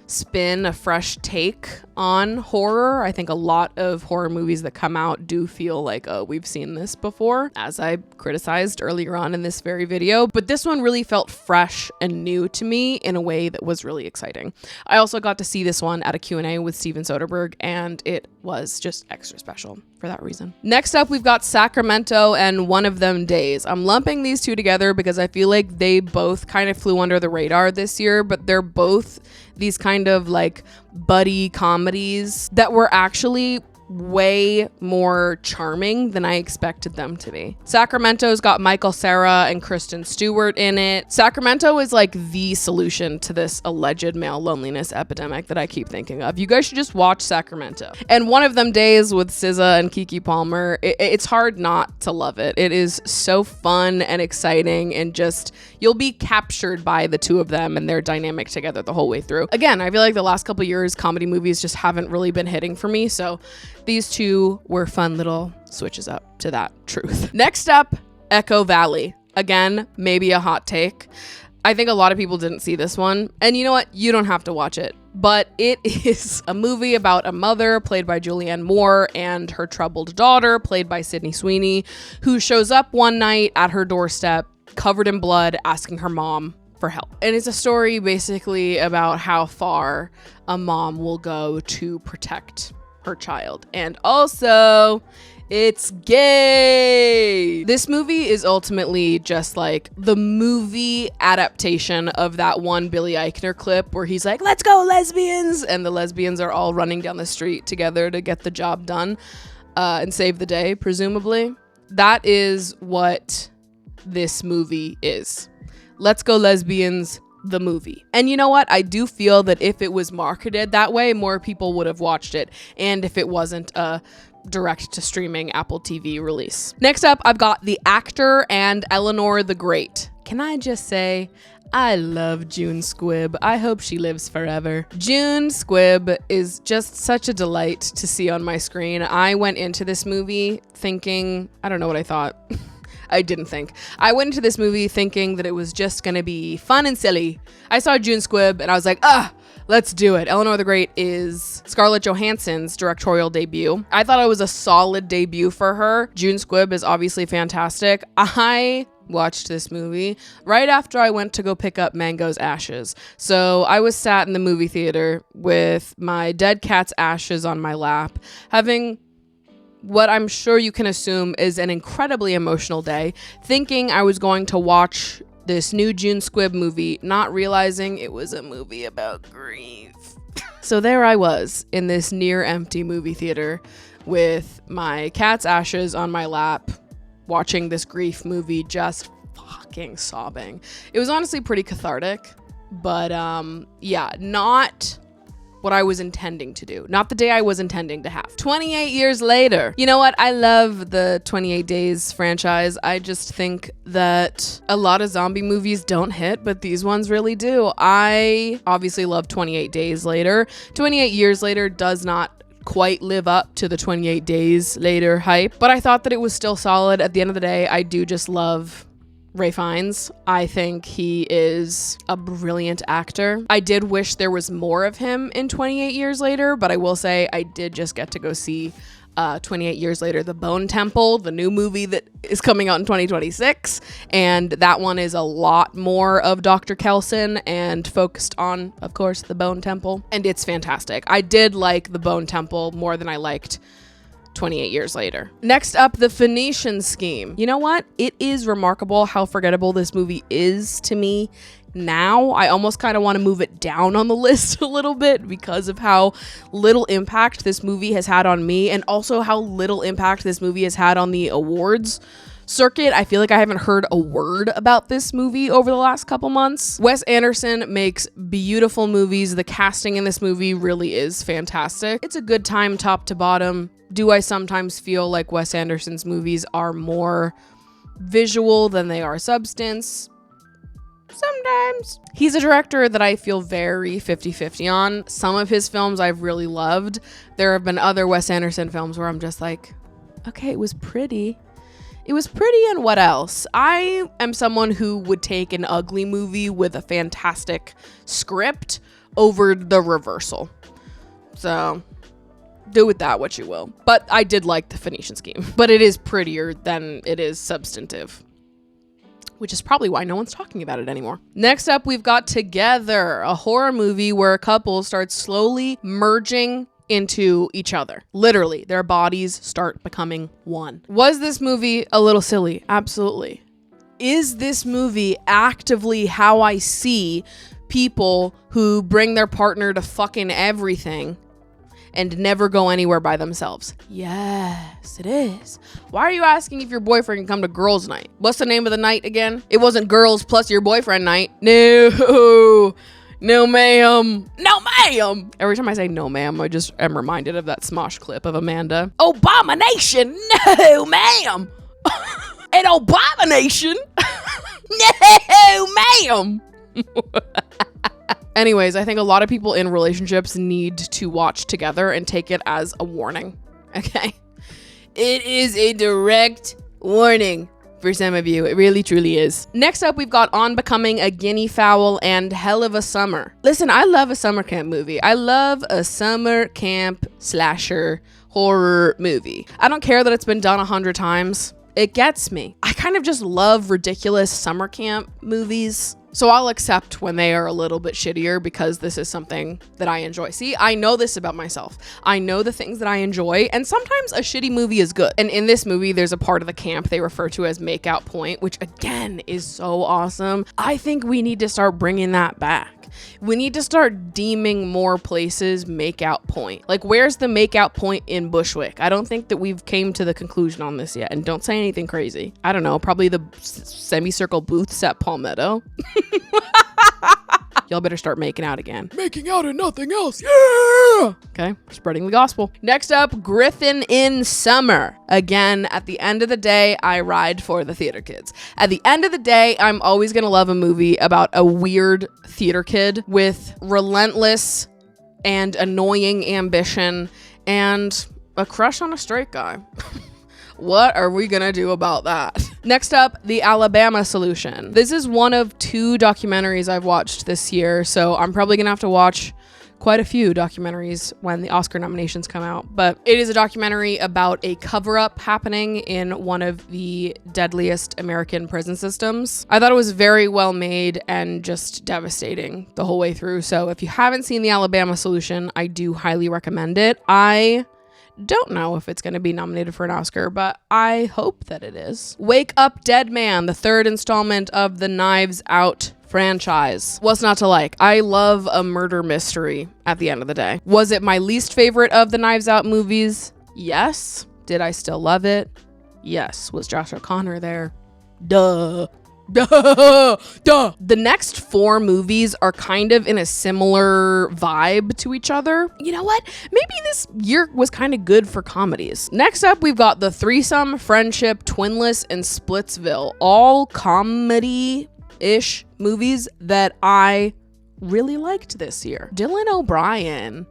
spin, a fresh take on horror. I think a lot of horror movies that come out do feel like, oh, we've seen this before, as I criticized earlier on in this very video. But this one really felt fresh and new to me in a way that was really exciting. I also got to see this one at a Q&A with Steven Soderbergh, and it was just extra special for that reason. Next up, we've got Sacramento and One of Them Days. I'm lumping these two together because I feel like they both kind of flew under the radar this year, but they're both these kind of like buddy comedies that were actually way more charming than I expected them to be. Sacramento's got Michael Cera and Kristen Stewart in it. Sacramento is like the solution to this alleged male loneliness epidemic that I keep thinking of. You guys should just watch Sacramento. And One of Them Days with SZA and Keke Palmer, it's hard not to love it. It is so fun and exciting, and just you'll be captured by the two of them and their dynamic together the whole way through. Again, I feel like the last couple of years comedy movies just haven't really been hitting for me, so these two were fun little switches up to that truth. Next up, Echo Valley. Again, maybe a hot take. I think a lot of people didn't see this one. And you know what? You don't have to watch it. But it is a movie about a mother, played by Julianne Moore, and her troubled daughter, played by Sydney Sweeney, who shows up one night at her doorstep, covered in blood, asking her mom for help. And it's a story basically about how far a mom will go to protect her child. And also, It's gay. This movie is ultimately just like the movie adaptation of that one Billy Eichner clip where he's like, let's go lesbians. And the lesbians are all running down the street together to get the job done and save the day, presumably. That is what this movie is. Let's Go Lesbians, the movie. And you know what? I do feel that if it was marketed that way, more people would have watched it. And if it wasn't a direct to streaming Apple TV release. Next up, I've got The Actor and Eleanor the Great. Can I just say, I love June Squibb. I hope she lives forever. June Squibb is just such a delight to see on my screen. I went into this movie thinking, I don't know what I thought. I didn't think. I went into this movie thinking that it was just gonna be fun and silly. I saw June Squibb and I was like, let's do it. Eleanor the Great is Scarlett Johansson's directorial debut. I thought it was a solid debut for her. June Squibb is obviously fantastic. I watched this movie right after I went to go pick up Mango's ashes. So I was sat in the movie theater with my dead cat's ashes on my lap, having what I'm sure you can assume is an incredibly emotional day, thinking I was going to watch this new June Squibb movie, not realizing it was a movie about grief. So there I was in this near empty movie theater with my cat's ashes on my lap, watching this grief movie, just fucking sobbing. It was honestly pretty cathartic, but yeah, not what I was intending to do. Not the day I was intending to have. 28 years later. You know what? I love the 28 Days franchise. I just think that a lot of zombie movies don't hit, but these ones really do. I obviously love 28 Days Later. 28 Years Later does not quite live up to the 28 Days Later hype, but I thought that it was still solid. At the end of the day, I do just love Ralph Fiennes. I think he is a brilliant actor. I did wish there was more of him in 28 Years Later, but I will say I did just get to go see 28 Years Later, The Bone Temple, the new movie that is coming out in 2026. And that one is a lot more of Dr. Kelson and focused on, of course, the Bone Temple. And it's fantastic. I did like The Bone Temple more than I liked 28 Years Later. Next up, The Phoenician Scheme. You know what? It is remarkable how forgettable this movie is to me now. I almost kind of want to move it down on the list a little bit because of how little impact this movie has had on me, and also how little impact this movie has had on the awards circuit. I feel like I haven't heard a word about this movie over the last couple months. Wes Anderson makes beautiful movies. The casting in this movie really is fantastic. It's a good time top to bottom. Do I sometimes feel like Wes Anderson's movies are more visual than they are substance? Sometimes. He's a director that I feel very 50-50 on. Some of his films I've really loved. There have been other Wes Anderson films where I'm just like, okay, it was pretty. It was pretty, and what else? I am someone who would take an ugly movie with a fantastic script over the reversal. So do with that what you will. But I did like The Phoenician Scheme. But it is prettier than it is substantive, which is probably why no one's talking about it anymore. Next up, we've got Together, a horror movie where a couple starts slowly merging into each other. Literally, their bodies start becoming one. Was this movie a little silly? Absolutely. Is this movie actively how I see people who bring their partner to fucking everything and never go anywhere by themselves? Yes, it is. Why are you asking if your boyfriend can come to girls' night? What's the name of the night again? It wasn't girls plus your boyfriend night. No, ma'am. No, ma'am. Every time I say no, ma'am, I just am reminded of that Smosh clip of Amanda. Abomination. No, ma'am. An abomination. No, ma'am. Anyways, I think a lot of people in relationships need to watch Together and take it as a warning. Okay? It is a direct warning for some of you. It really, truly is. Next up, we've got On Becoming a Guinea Fowl and Hell of a Summer. Listen, I love a summer camp movie. I love a summer camp slasher horror movie. I don't care that it's been done 100 times. It gets me. I kind of just love ridiculous summer camp movies. So I'll accept when they are a little bit shittier because this is something that I enjoy. See, I know this about myself. I know the things that I enjoy, and sometimes a shitty movie is good. And in this movie, there's a part of the camp they refer to as Makeout Point, which again is so awesome. I think we need to start bringing that back. We need to start deeming more places Makeout Point. Like, where's the Makeout Point in Bushwick? I don't think that we've came to the conclusion on this yet. And don't say anything crazy. I don't know, probably the semicircle booths at Palmetto. Y'all better start making out again. Making out and nothing else. Yeah! Okay, spreading the gospel. Next up, Griffin in Summer. Again, at the end of the day, I ride for the theater kids. At the end of the day, I'm always gonna love a movie about a weird theater kid with relentless and annoying ambition and a crush on a straight guy. What are we gonna do about that? Next up, The Alabama Solution. This is one of 2 documentaries I've watched this year, so I'm probably gonna have to watch quite a few documentaries when the Oscar nominations come out. But it is a documentary about a cover-up happening in one of the deadliest American prison systems. I thought it was very well made and just devastating the whole way through. So if you haven't seen The Alabama Solution, I do highly recommend it. I don't know if it's going to be nominated for an Oscar, but I hope that it is. Wake Up Dead Man, the 3rd installment of the Knives Out franchise. What's not to like? I love a murder mystery at the end of the day. Was it my least favorite of the Knives Out movies? Yes. Did I still love it? Yes. Was Josh O'Connor there? Duh. The next 4 movies are kind of in a similar vibe to each other. You know what? Maybe this year was kind of good for comedies. Next up, we've got The Threesome, Friendship, Twinless, and Splitsville. All comedy-ish movies that I really liked this year. Dylan O'Brien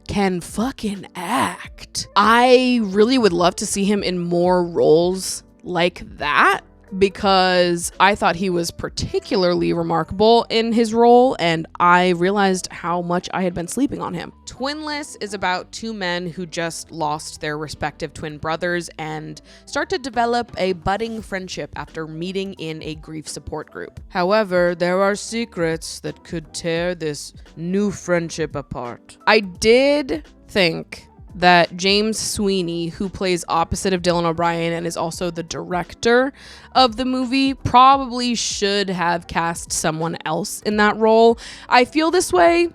can fucking act. I really would love to see him in more roles like that, because I thought he was particularly remarkable in his role, and I realized how much I had been sleeping on him. Twinless is about 2 men who just lost their respective twin brothers and start to develop a budding friendship after meeting in a grief support group. However, there are secrets that could tear this new friendship apart. I did think that James Sweeney, who plays opposite of Dylan O'Brien and is also the director of the movie, probably should have cast someone else in that role. I feel this way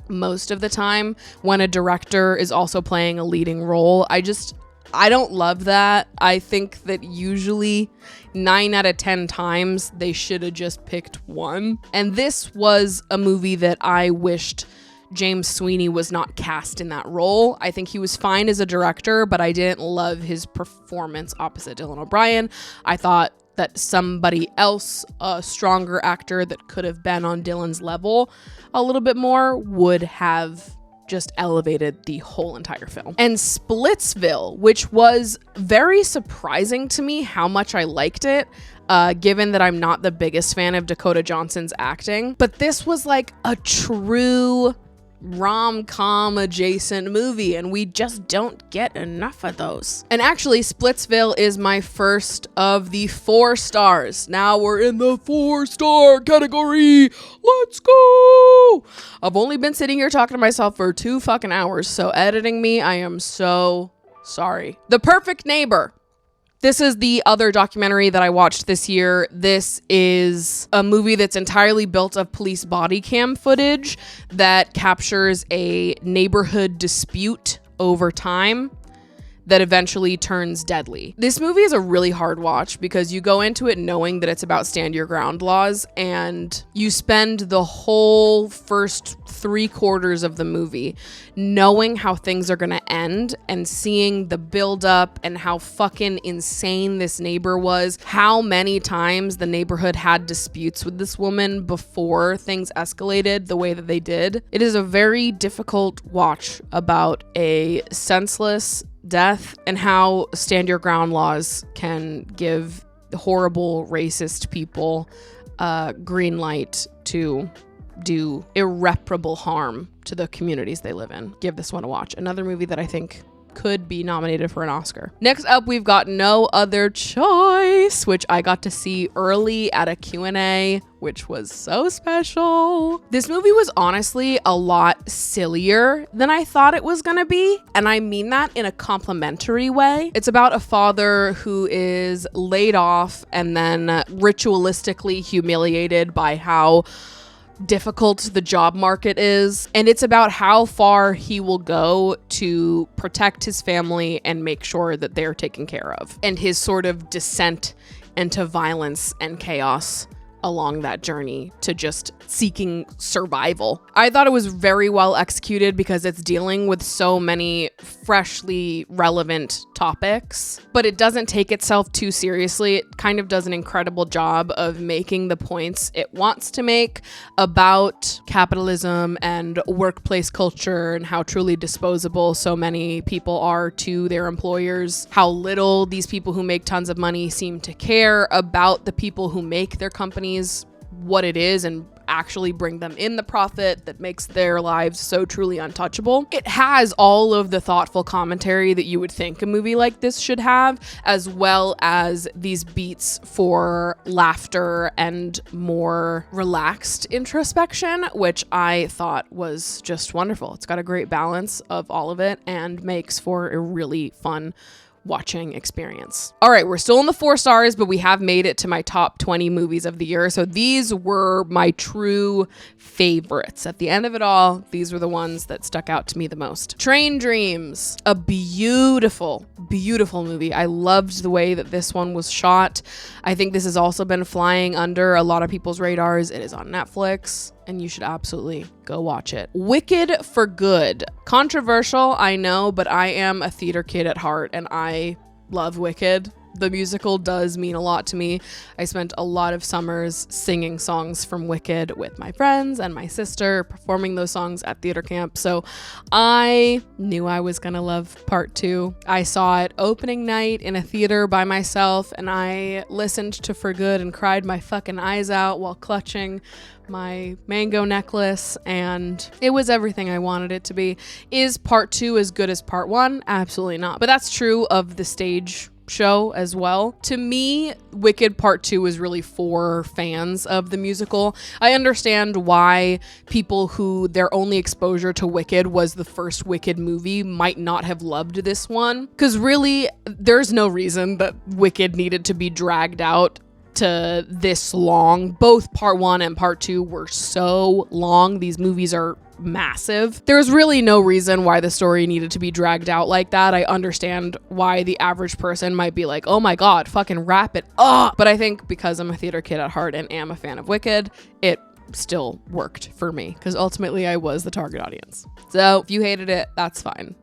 most of the time when a director is also playing a leading role. I don't love that. I think that usually 9 out of 10 times they should have just picked one. And this was a movie that I wished James Sweeney was not cast in that role. I think he was fine as a director, but I didn't love his performance opposite Dylan O'Brien. I thought that somebody else, a stronger actor that could have been on Dylan's level a little bit more, would have just elevated the whole entire film. And Splitsville, which was very surprising to me how much I liked it, given that I'm not the biggest fan of Dakota Johnson's acting. But this was like a true rom-com adjacent movie, and we just don't get enough of those. And actually, Splitsville is my first of the 4 stars. Now we're in the 4-star category. Let's go! I've only been sitting here talking to myself for 2 fucking hours, so editing me, I am so sorry. The Perfect Neighbor. This is the other documentary that I watched this year. This is a movie that's entirely built of police body cam footage that captures a neighborhood dispute over time that eventually turns deadly. This movie is a really hard watch because you go into it knowing that it's about stand your ground laws, and you spend the whole first 3/4 of the movie knowing how things are gonna end and seeing the build up and how fucking insane this neighbor was, how many times the neighborhood had disputes with this woman before things escalated the way that they did. It is a very difficult watch about a senseless death and how stand your ground laws can give horrible racist people green light to do irreparable harm to the communities they live in. Give this one a watch. Another movie that I think could be nominated for an Oscar. Next up, we've got No Other Choice, which I got to see early at a Q&A, which was so special. This movie was honestly a lot sillier than I thought it was gonna be, and I mean that in a complimentary way. It's about a father who is laid off and then ritualistically humiliated by how difficult the job market is, and it's about how far he will go to protect his family and make sure that they're taken care of, and his sort of descent into violence and chaos along that journey to just seeking survival. I thought it was very well executed because it's dealing with so many freshly relevant topics, but it doesn't take itself too seriously. It kind of does an incredible job of making the points it wants to make about capitalism and workplace culture and how truly disposable so many people are to their employers, how little these people who make tons of money seem to care about the people who make their companies what it is and actually bring them in the profit that makes their lives so truly untouchable. It has all of the thoughtful commentary that you would think a movie like this should have, as well as these beats for laughter and more relaxed introspection, which I thought was just wonderful. It's got a great balance of all of it and makes for a really fun watching experience. All right, we're still in the 4 stars, but we have made it to my top 20 movies of the year. So these were my true favorites. At the end of it all, these were the ones that stuck out to me the most. Train Dreams, a beautiful, beautiful movie. I loved the way that this one was shot. I think this has also been flying under a lot of people's radars. It is on Netflix, and you should absolutely go watch it. Wicked for Good. Controversial, I know, but I am a theater kid at heart, and I love Wicked. The musical does mean a lot to me. I spent a lot of summers singing songs from Wicked with my friends and my sister, performing those songs at theater camp. So I knew I was gonna love part 2. I saw it opening night in a theater by myself, and I listened to For Good and cried my fucking eyes out while clutching my mango necklace, and it was everything I wanted it to be. Is part 2 as good as part 1? Absolutely not. But that's true of the stage show as well. To me, Wicked Part 2 is really for fans of the musical. I understand why people who their only exposure to Wicked was the first Wicked movie might not have loved this one, because really there's no reason that Wicked needed to be dragged out to this long. Both part 1 and part 2 were so long. These movies are massive. There's really no reason why the story needed to be dragged out like that. I understand why the average person might be like, oh my god, fucking wrap it up. But I think because I'm a theater kid at heart and am a fan of Wicked, it still worked for me, because ultimately I was the target audience. So if you hated it, that's fine.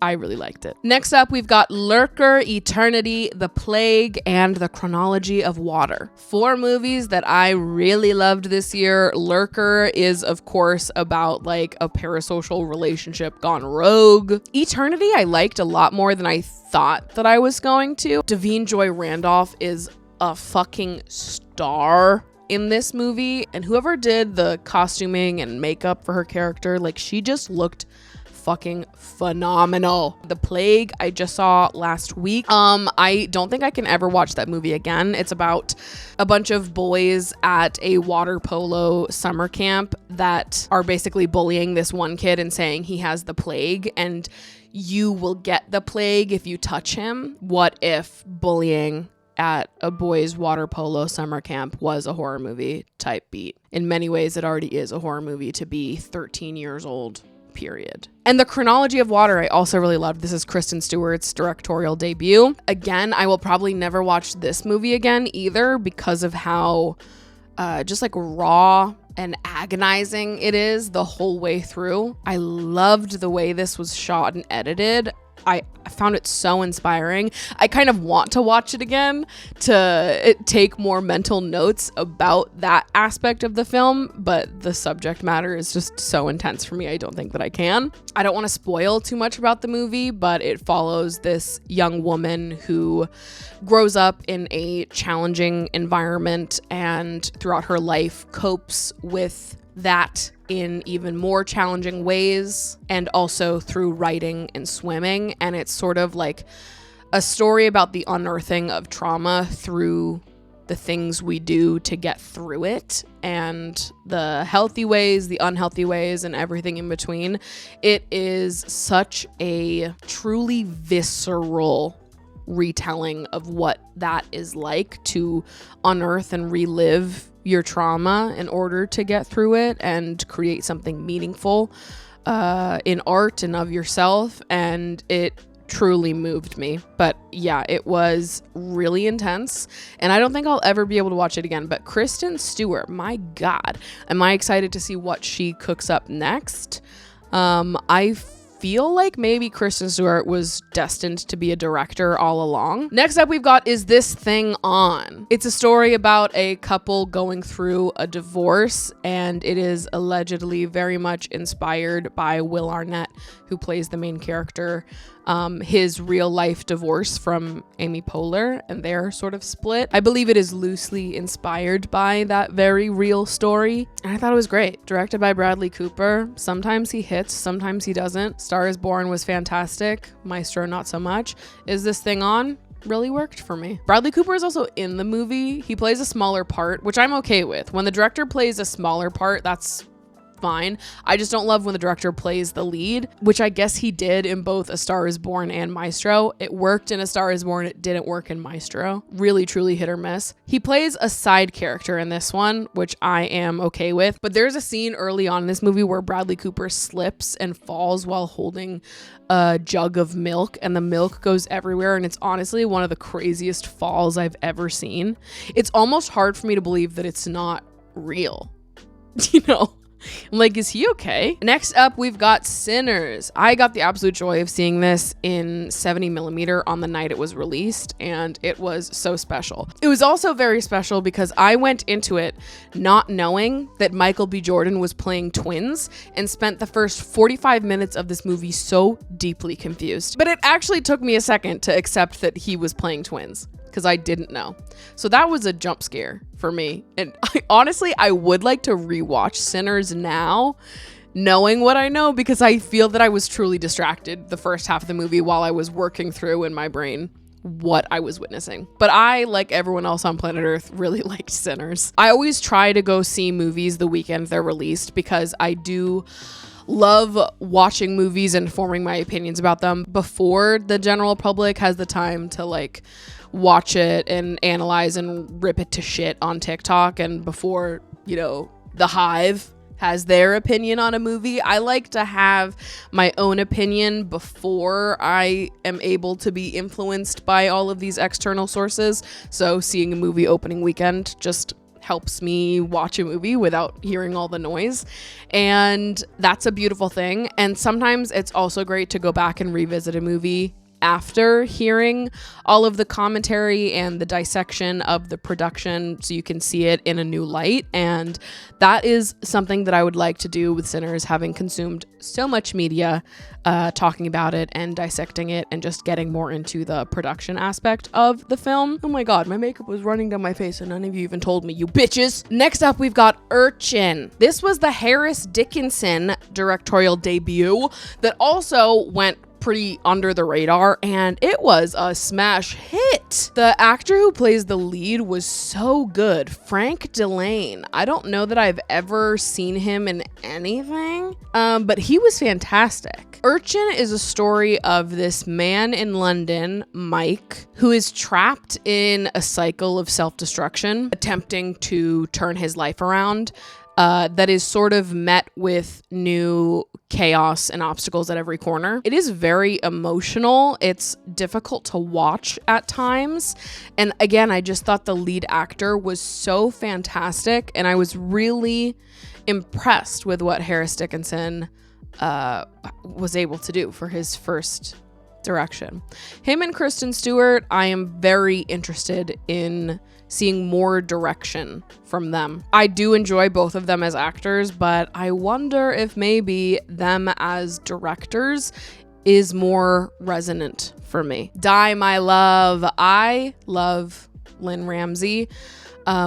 I really liked it. Next up, we've got Lurker, Eternity, The Plague, and The Chronology of Water. 4 movies that I really loved this year. Lurker is, of course, about like a parasocial relationship gone rogue. Eternity I liked a lot more than I thought that I was going to. Davine Joy Randolph is a fucking star in this movie, and whoever did the costuming and makeup for her character, like, she just looked fucking phenomenal. The Plague I just saw last week. I don't think I can ever watch that movie again. It's about a bunch of boys at a water polo summer camp that are basically bullying this one kid and saying he has the plague, and you will get the plague if you touch him. What if bullying at a boys' water polo summer camp was a horror movie type beat? In many ways, it already is a horror movie to be 13 years old. Period. And The Chronology of Water I also really loved. This is Kristen Stewart's directorial debut. Again, I will probably never watch this movie again either, because of how just like raw and agonizing it is the whole way through. I loved the way this was shot and edited. I found it so inspiring. I kind of want to watch it again to take more mental notes about that aspect of the film, but the subject matter is just so intense for me. I don't think that I can. I don't want to spoil too much about the movie, but it follows this young woman who grows up in a challenging environment and throughout her life copes with that in even more challenging ways, and also through writing and swimming. And it's sort of like a story about the unearthing of trauma through the things we do to get through it, and the healthy ways, the unhealthy ways, and everything in between. It is such a truly visceral retelling of what that is like, to unearth and relive your trauma in order to get through it and create something meaningful in art and of yourself. And it truly moved me. But yeah, it was really intense, and I don't think I'll ever be able to watch it again. But Kristen Stewart, my God, am I excited to see what she cooks up next. I feel like maybe Kristen Stewart was destined to be a director all along. Next up we've got Is This Thing On? It's a story about a couple going through a divorce, and it is allegedly very much inspired by Will Arnett, who plays the main character. His real life divorce from Amy Poehler and their sort of split. I believe it is loosely inspired by that very real story. And I thought it was great. Directed by Bradley Cooper. Sometimes he hits, sometimes he doesn't. Star is Born was fantastic. Maestro, not so much. Is This Thing On? Really worked for me. Bradley Cooper is also in the movie. He plays a smaller part, which I'm okay with. When the director plays a smaller part, that's fine. I just don't love when the director plays the lead, which I guess he did in both A Star Is Born and Maestro. It worked in A Star Is Born, it didn't work in Maestro. Really, truly hit or miss. He plays a side character in this one, which I am okay with, but there's a scene early on in this movie where Bradley Cooper slips and falls while holding a jug of milk, and the milk goes everywhere, and it's honestly one of the craziest falls I've ever seen. It's almost hard for me to believe that it's not real, you know? I'm like, is he okay? Next up, we've got Sinners. I got the absolute joy of seeing this in 70mm on the night it was released, and it was so special. It was also very special because I went into it not knowing that Michael B. Jordan was playing twins, and spent the first 45 minutes of this movie so deeply confused. But it actually took me a second to accept that he was playing twins, because I didn't know. So that was a jump scare for me. And I would like to rewatch Sinners now, knowing what I know, because I feel that I was truly distracted the first half of the movie while I was working through in my brain what I was witnessing. But I, like everyone else on planet Earth, really liked Sinners. I always try to go see movies the weekend they're released, because I do love watching movies and forming my opinions about them before the general public has the time to like watch it and analyze and rip it to shit on TikTok, and before, you know, the Hive has their opinion on a movie. I like to have my own opinion before I am able to be influenced by all of these external sources. So seeing a movie opening weekend just helps me watch a movie without hearing all the noise, and that's a beautiful thing. And sometimes it's also great to go back and revisit a movie after hearing all of the commentary and the dissection of the production, so you can see it in a new light. And that is something that I would like to do with Sinners, having consumed so much media talking about it and dissecting it and just getting more into the production aspect of the film. Oh my God, my makeup was running down my face and none of you even told me, you bitches. Next up, we've got Urchin. This was the Harris Dickinson directorial debut that also went pretty under the radar, and it was a smash hit. The actor who plays the lead was so good, Frank Delane. I don't know that I've ever seen him in anything, but he was fantastic. Urchin is a story of this man in London, Mike, who is trapped in a cycle of self-destruction, attempting to turn his life around. That is sort of met with new chaos and obstacles at every corner. It is very emotional. It's difficult to watch at times. And again, I just thought the lead actor was so fantastic, and I was really impressed with what Harris Dickinson was able to do for his first direction. Him and Kristen Stewart, I am very interested in seeing more direction from them. I do enjoy both of them as actors, but I wonder if maybe them as directors is more resonant for me. Die, my love. I love Lynn Ramsey.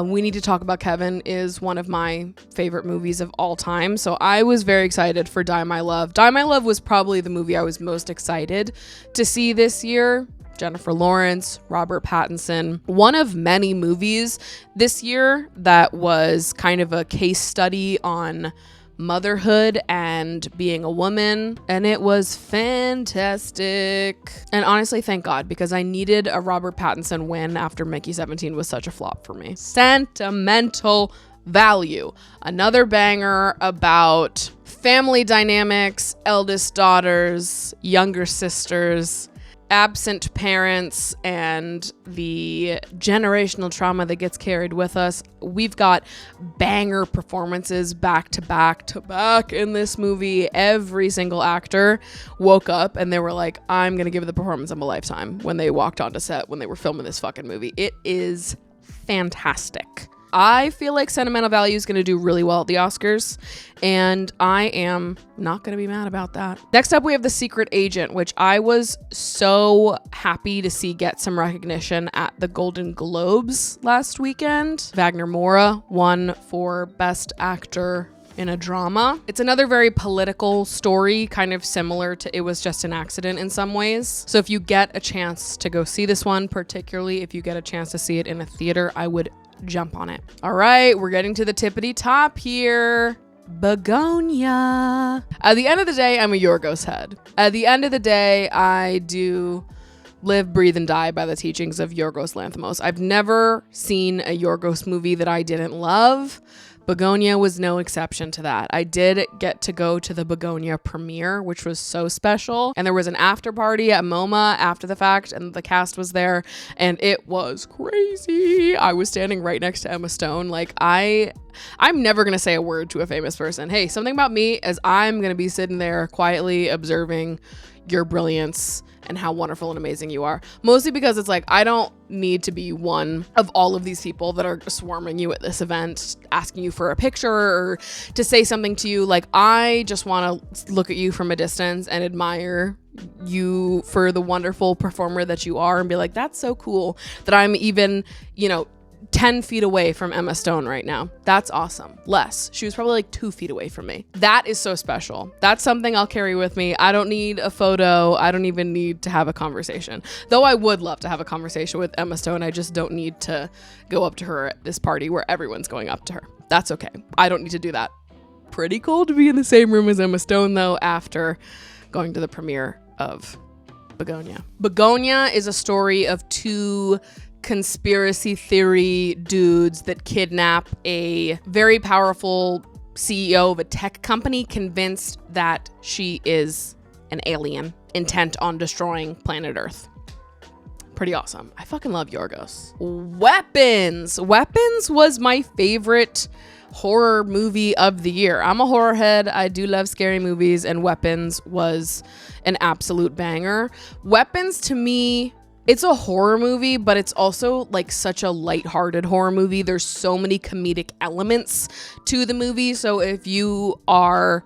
We Need to Talk About Kevin is one of my favorite movies of all time. So I was very excited for Die My Love. Die My Love was probably the movie I was most excited to see this year. Jennifer Lawrence, Robert Pattinson. One of many movies this year that was kind of a case study on motherhood and being a woman, and it was fantastic. And honestly, thank God, because I needed a Robert Pattinson win after Mickey 17 was such a flop for me. Sentimental Value, another banger about family dynamics, eldest daughters, younger sisters, absent parents, and the generational trauma that gets carried with us. We've got banger performances back to back to back in this movie. Every single actor woke up and they were like, I'm gonna give it the performance of a lifetime when they walked onto set when they were filming this fucking movie. It is fantastic. I feel like Sentimental Value is going to do really well at the Oscars, and I am not going to be mad about that. Next up, we have The Secret Agent, which I was so happy to see get some recognition at the Golden Globes last weekend. Wagner Moura won for Best Actor in a Drama. It's another very political story, kind of similar to It Was Just an Accident in some ways. So if you get a chance to go see this one, particularly if you get a chance to see it in a theater, I would jump on it. All right, we're getting to the tippity top here. Begonia. At the end of the day, I'm a Yorgos head. At the end of the day, I do live, breathe, and die by the teachings of Yorgos Lanthimos. I've never seen a Yorgos movie that I didn't love. Begonia was no exception to that. I did get to go to the Begonia premiere, which was so special. And there was an after party at MoMA after the fact, and the cast was there, and it was crazy. I was standing right next to Emma Stone. Like, I'm never going to say a word to a famous person. Hey, something about me is I'm going to be sitting there quietly observing your brilliance and how wonderful and amazing you are. Mostly because it's like, I don't need to be one of all of these people that are swarming you at this event, asking you for a picture or to say something to you. Like, I just want to look at you from a distance and admire you for the wonderful performer that you are and be like, that's so cool that I'm even, 10 feet away from Emma Stone right now. That's awesome. Less. She was probably like 2 feet away from me. That is so special. That's something I'll carry with me. I don't need a photo. I don't even need to have a conversation. Though I would love to have a conversation with Emma Stone. I just don't need to go up to her at this party where everyone's going up to her. That's okay. I don't need to do that. Pretty cool to be in the same room as Emma Stone, though, after going to the premiere of Begonia. Begonia is a story of two conspiracy theory dudes that kidnap a very powerful CEO of a tech company, convinced that she is an alien intent on destroying planet Earth. Pretty awesome. I fucking love Yorgos. Weapons was my favorite horror movie of the year. I'm a horror head. I do love scary movies, and Weapons was an absolute banger. Weapons, to me, it's a horror movie, but it's also like such a lighthearted horror movie. There's so many comedic elements to the movie. So if you are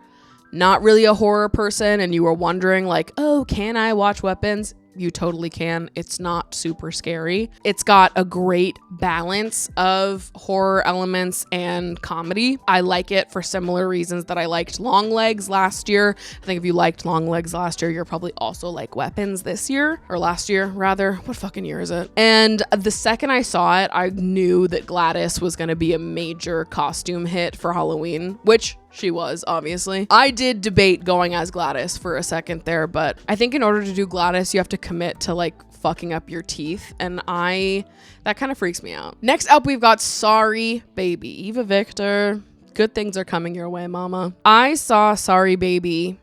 not really a horror person and you are wondering like, oh, can I watch Weapons? You totally can. It's not super scary. It's got a great balance of horror elements and comedy. I like it for similar reasons that I liked Longlegs last year. I think if you liked Longlegs last year, you're probably also like Weapons this year, or last year rather. What fucking year is it? And the second I saw it, I knew that Gladys was going to be a major costume hit for Halloween, which she was, obviously. I did debate going as Gladys for a second there, but I think in order to do Gladys, you have to commit to like fucking up your teeth, and that kind of freaks me out. Next up, we've got Sorry Baby. Eva Victor, good things are coming your way, mama. I saw Sorry Baby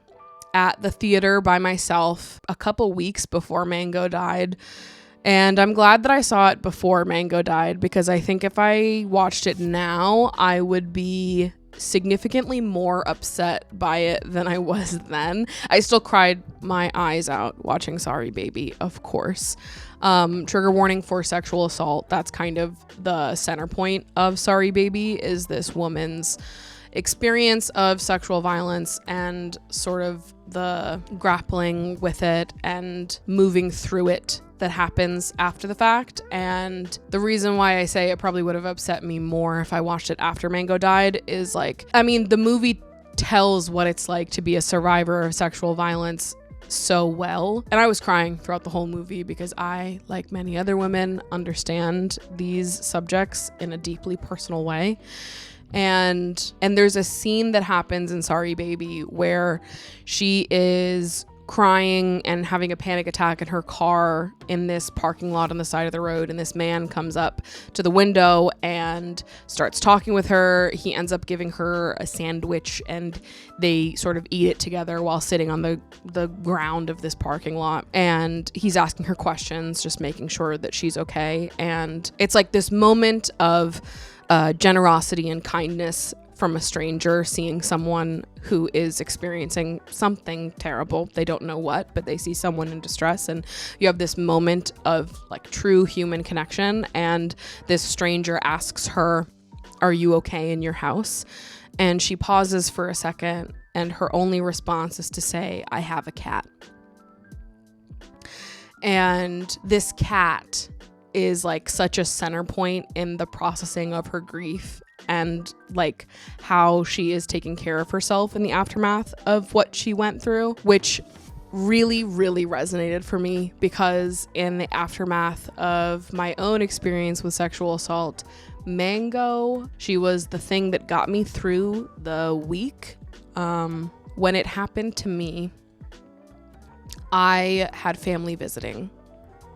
at the theater by myself a couple weeks before Mango died. And I'm glad that I saw it before Mango died, because I think if I watched it now, I would be significantly more upset by it than I was then. I still cried my eyes out watching Sorry Baby, of course. Trigger warning for sexual assault. That's kind of the center point of Sorry Baby, is this woman's experience of sexual violence and sort of the grappling with it and moving through it that happens after the fact. And the reason why I say it probably would have upset me more if I watched it after Mango died is like, I mean, the movie tells what it's like to be a survivor of sexual violence so well. And I was crying throughout the whole movie because I, like many other women, understand these subjects in a deeply personal way. And there's a scene that happens in Sorry Baby where she is crying and having a panic attack in her car in this parking lot on the side of the road, and this man comes up to the window and starts talking with her. He ends up giving her a sandwich and they sort of eat it together while sitting on the ground of this parking lot, and he's asking her questions, just making sure that she's okay. And it's like this moment of generosity and kindness from a stranger, seeing someone who is experiencing something terrible. They don't know what, but they see someone in distress, and you have this moment of like true human connection. And this stranger asks her, "Are you okay in your house?" And she pauses for a second, and her only response is to say, "I have a cat." And this cat is like such a center point in the processing of her grief and like how she is taking care of herself in the aftermath of what she went through, which really, really resonated for me, because in the aftermath of my own experience with sexual assault, Mango, she was the thing that got me through the week. When it happened to me, I had family visiting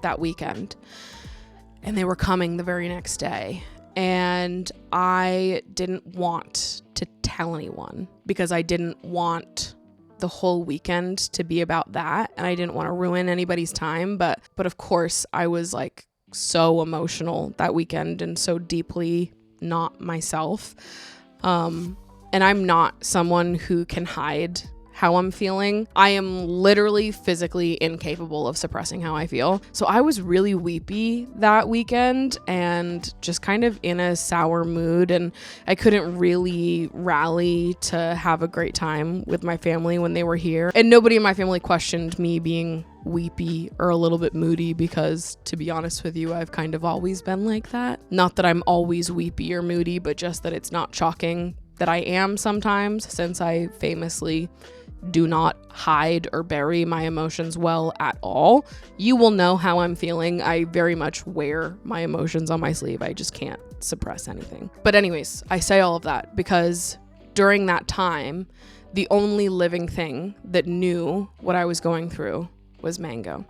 that weekend, and they were coming the very next day. And I didn't want to tell anyone because I didn't want the whole weekend to be about that. And I didn't want to ruin anybody's time. But of course, I was like so emotional that weekend and so deeply not myself. And I'm not someone who can hide how I'm feeling. I am literally physically incapable of suppressing how I feel. So I was really weepy that weekend and just kind of in a sour mood, and I couldn't really rally to have a great time with my family when they were here. And nobody in my family questioned me being weepy or a little bit moody, because to be honest with you, I've kind of always been like that. Not that I'm always weepy or moody, but just that it's not shocking that I am sometimes, since I famously do not hide or bury my emotions well at all. You will know how I'm feeling. I very much wear my emotions on my sleeve. I just can't suppress anything. But anyways, I say all of that because during that time, the only living thing that knew what I was going through was Mango.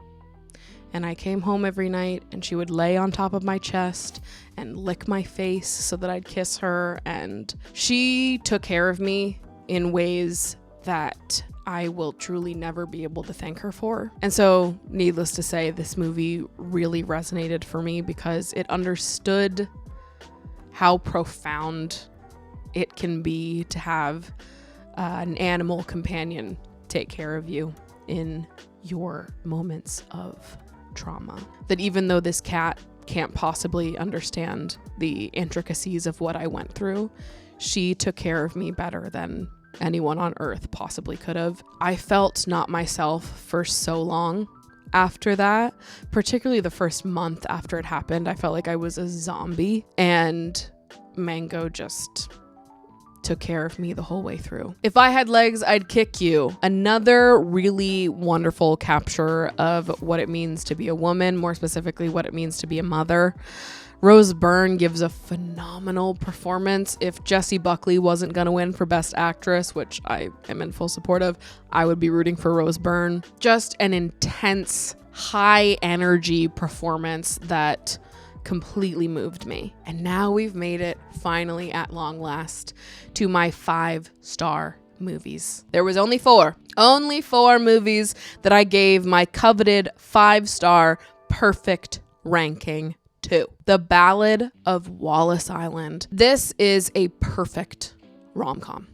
And I came home every night and she would lay on top of my chest and lick my face so that I'd kiss her. And she took care of me in ways that I will truly never be able to thank her for. And so, needless to say, this movie really resonated for me because it understood how profound it can be to have an animal companion take care of you in your moments of trauma. That even though this cat can't possibly understand the intricacies of what I went through, she took care of me better than anyone on earth possibly could have. I felt not myself for so long after that, particularly the first month after it happened. I felt like I was a zombie, and Mango just took care of me the whole way through. If I had legs, I'd kick you. Another really wonderful capture of what it means to be a woman, more specifically what it means to be a mother. Rose Byrne gives a phenomenal performance. If Jessie Buckley wasn't going to win for Best Actress, which I am in full support of, I would be rooting for Rose Byrne. Just an intense, high energy performance that completely moved me. And now we've made it finally at long last to my 5-star movies. There was only four movies that I gave my coveted 5-star perfect ranking to. The Ballad of Wallace Island. This is a perfect rom-com.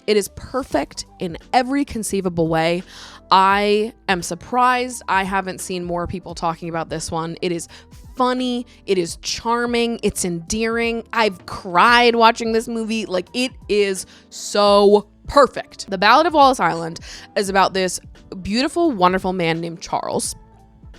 It is perfect in every conceivable way. I am surprised I haven't seen more people talking about this one. It is funny, it is charming, it's endearing. I've cried watching this movie. Like, it is so perfect. The Ballad of Wallace Island is about this beautiful, wonderful man named Charles,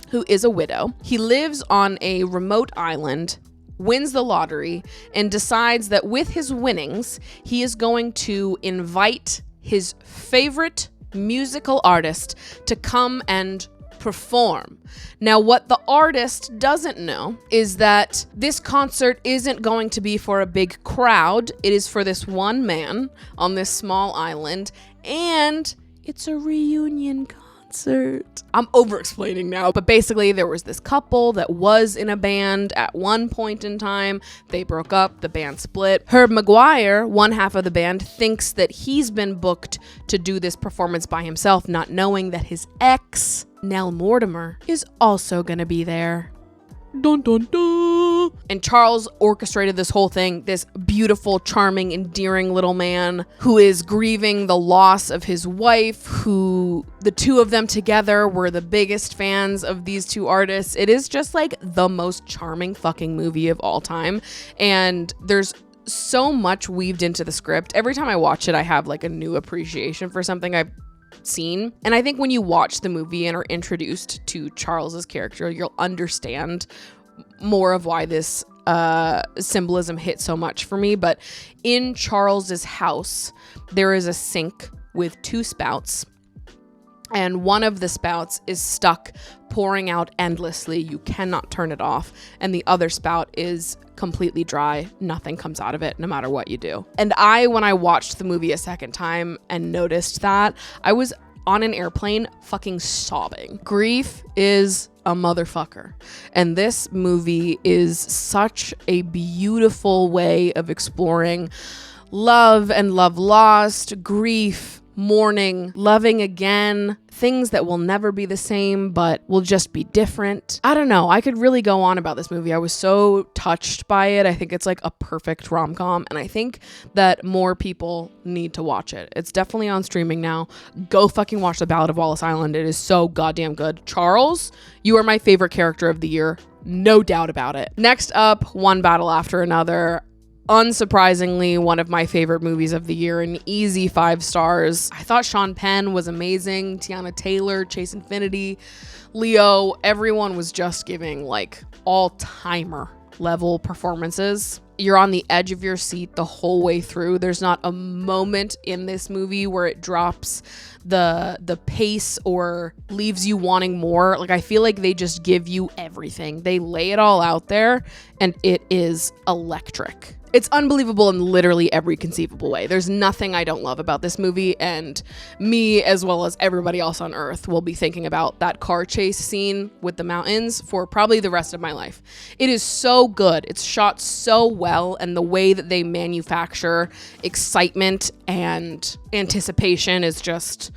who is a widow. He lives on a remote island, wins the lottery, and decides that with his winnings, he is going to invite his favorite musical artist to come and perform. Now, what the artist doesn't know is that this concert isn't going to be for a big crowd. It is for this one man on this small island, and it's a reunion concert. I'm over-explaining now, but basically there was this couple that was in a band at one point in time. They broke up, the band split. Herb Maguire, one half of the band, thinks that he's been booked to do this performance by himself, not knowing that his ex, Nell Mortimer, is also gonna be there. Dun, dun, dun. And Charles orchestrated this whole thing, this beautiful, charming, endearing little man who is grieving the loss of his wife, who the two of them together were the biggest fans of these two artists. It is just like the most charming fucking movie of all time. And there's so much weaved into the script. Every time I watch it, I have like a new appreciation for something I've seen. And I think when you watch the movie and are introduced to Charles's character, you'll understand more of why this symbolism hit so much for me. But in Charles's house, there is a sink with two spouts, and one of the spouts is stuck pouring out endlessly. You cannot turn it off. And the other spout is completely dry. Nothing comes out of it, no matter what you do. And when I watched the movie a second time and noticed that, I was on an airplane fucking sobbing. Grief is a motherfucker. And this movie is such a beautiful way of exploring love and love lost, grief, mourning, loving again, things that will never be the same but will just be different. I don't know. I could really go on about this movie. I was so touched by it. I think it's like a perfect rom-com, and I think that more people need to watch it. It's definitely on streaming now. Go fucking watch The Ballad of Wallace Island. It is so goddamn good. Charles, you are my favorite character of the year. No doubt about it. Next up, One Battle After Another. Unsurprisingly, one of my favorite movies of the year, an easy 5 stars. I thought Sean Penn was amazing. Tiana Taylor, Chase Infinity, Leo, everyone was just giving like all-timer level performances. You're on the edge of your seat the whole way through. There's not a moment in this movie where it drops the pace or leaves you wanting more. Like, I feel like they just give you everything. They lay it all out there, and it is electric. It's unbelievable in literally every conceivable way. There's nothing I don't love about this movie, and me, as well as everybody else on Earth, will be thinking about that car chase scene with the mountains for probably the rest of my life. It is so good. It's shot so well, and the way that they manufacture excitement and anticipation is just,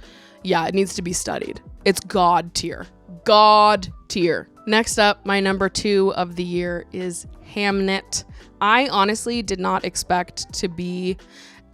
yeah, it needs to be studied. It's God tier. God tier. Next up, my number 2 of the year is Hamnet. I honestly did not expect to be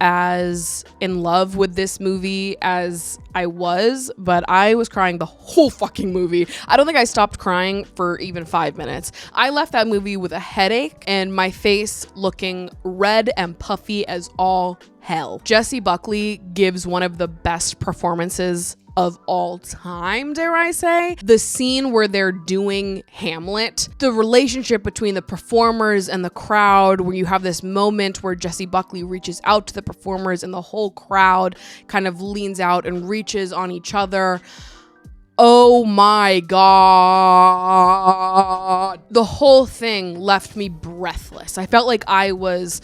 as in love with this movie as I was, but I was crying the whole fucking movie. I don't think I stopped crying for even 5 minutes. I left that movie with a headache and my face looking red and puffy as all hell. Jessie Buckley gives one of the best performances of all time, dare I say. The scene where they're doing Hamlet, the relationship between the performers and the crowd, where you have this moment where Jessie Buckley reaches out to the performers and the whole crowd kind of leans out and reaches on each other. Oh my God. The whole thing left me breathless. I felt like I was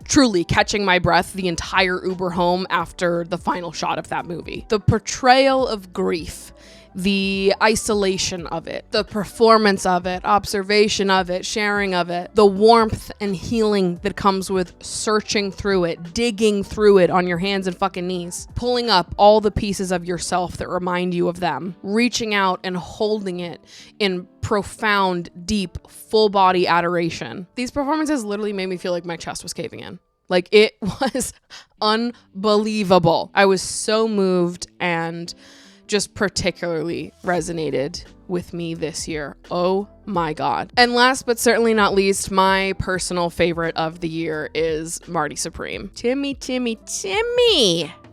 truly catching my breath the entire Uber home after the final shot of that movie. The portrayal of grief, the isolation of it, the performance of it, observation of it, sharing of it, the warmth and healing that comes with searching through it, digging through it on your hands and fucking knees, pulling up all the pieces of yourself that remind you of them, reaching out and holding it in profound, deep, full body adoration. These performances literally made me feel like my chest was caving in. Like, it was unbelievable. I was so moved and just particularly resonated with me this year. Oh my God. And last but certainly not least, my personal favorite of the year is Marty Supreme. Timmy.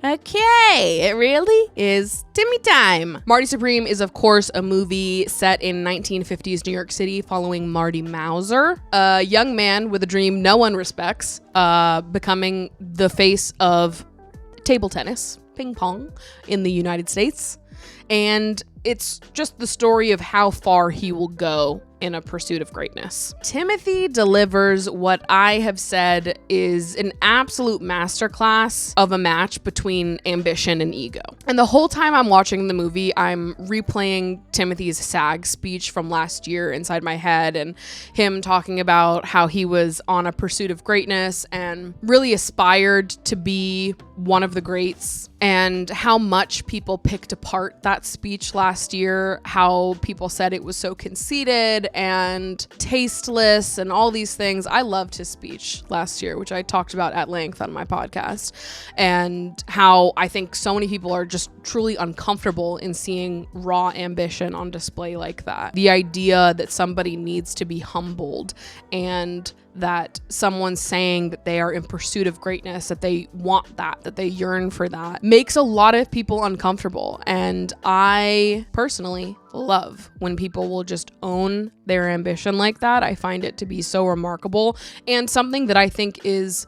Okay, it really is Timmy time. Marty Supreme is, of course, a movie set in 1950s New York City following Marty Mauser, a young man with a dream no one respects, becoming the face of table tennis, ping pong, in the United States. And it's just the story of how far he will go in a pursuit of greatness. Timothy delivers what I have said is an absolute masterclass of a match between ambition and ego. And the whole time I'm watching the movie, I'm replaying Timothy's SAG speech from last year inside my head, and him talking about how he was on a pursuit of greatness and really aspired to be one of the greats, and how much people picked apart that speech last year, how people said it was so conceited and tasteless and all these things. I loved his speech last year, which I talked about at length on my podcast, and how I think so many people are just truly uncomfortable in seeing raw ambition on display like that. The idea that somebody needs to be humbled, and that someone saying that they are in pursuit of greatness, that they want that they yearn for that, makes a lot of people uncomfortable. And I personally love when people will just own their ambition like that. I find it to be so remarkable, and something that I think is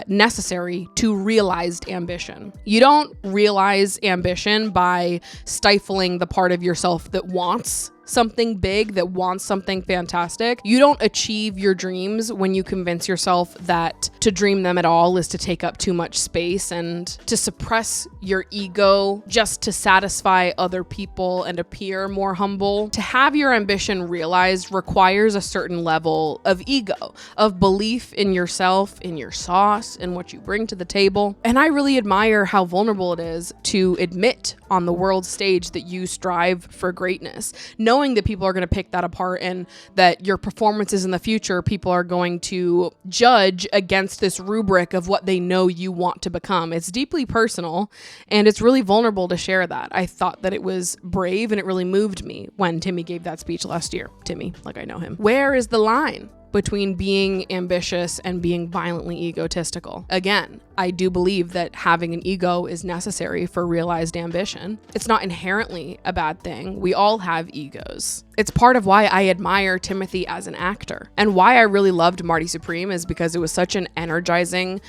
necessary to realized ambition. You don't realize ambition by stifling the part of yourself that wants something big, that wants something fantastic. You don't achieve your dreams when you convince yourself that to dream them at all is to take up too much space and to suppress your ego just to satisfy other people and appear more humble. To have your ambition realized requires a certain level of ego, of belief in yourself, in your sauce, in what you bring to the table. And I really admire how vulnerable it is to admit on the world stage that you strive for greatness, knowing that people are going to pick that apart, and that your performances in the future, people are going to judge against this rubric of what they know you want to become. It's deeply personal, and it's really vulnerable to share that. I thought that it was brave, and it really moved me when Timmy gave that speech last year. Timmy, like I know him. Where is the line between being ambitious and being violently egotistical? Again, I do believe that having an ego is necessary for realized ambition. It's not inherently a bad thing. We all have egos. It's part of why I admire Timothy as an actor, and why I really loved Marty Supreme is because it was such an energizing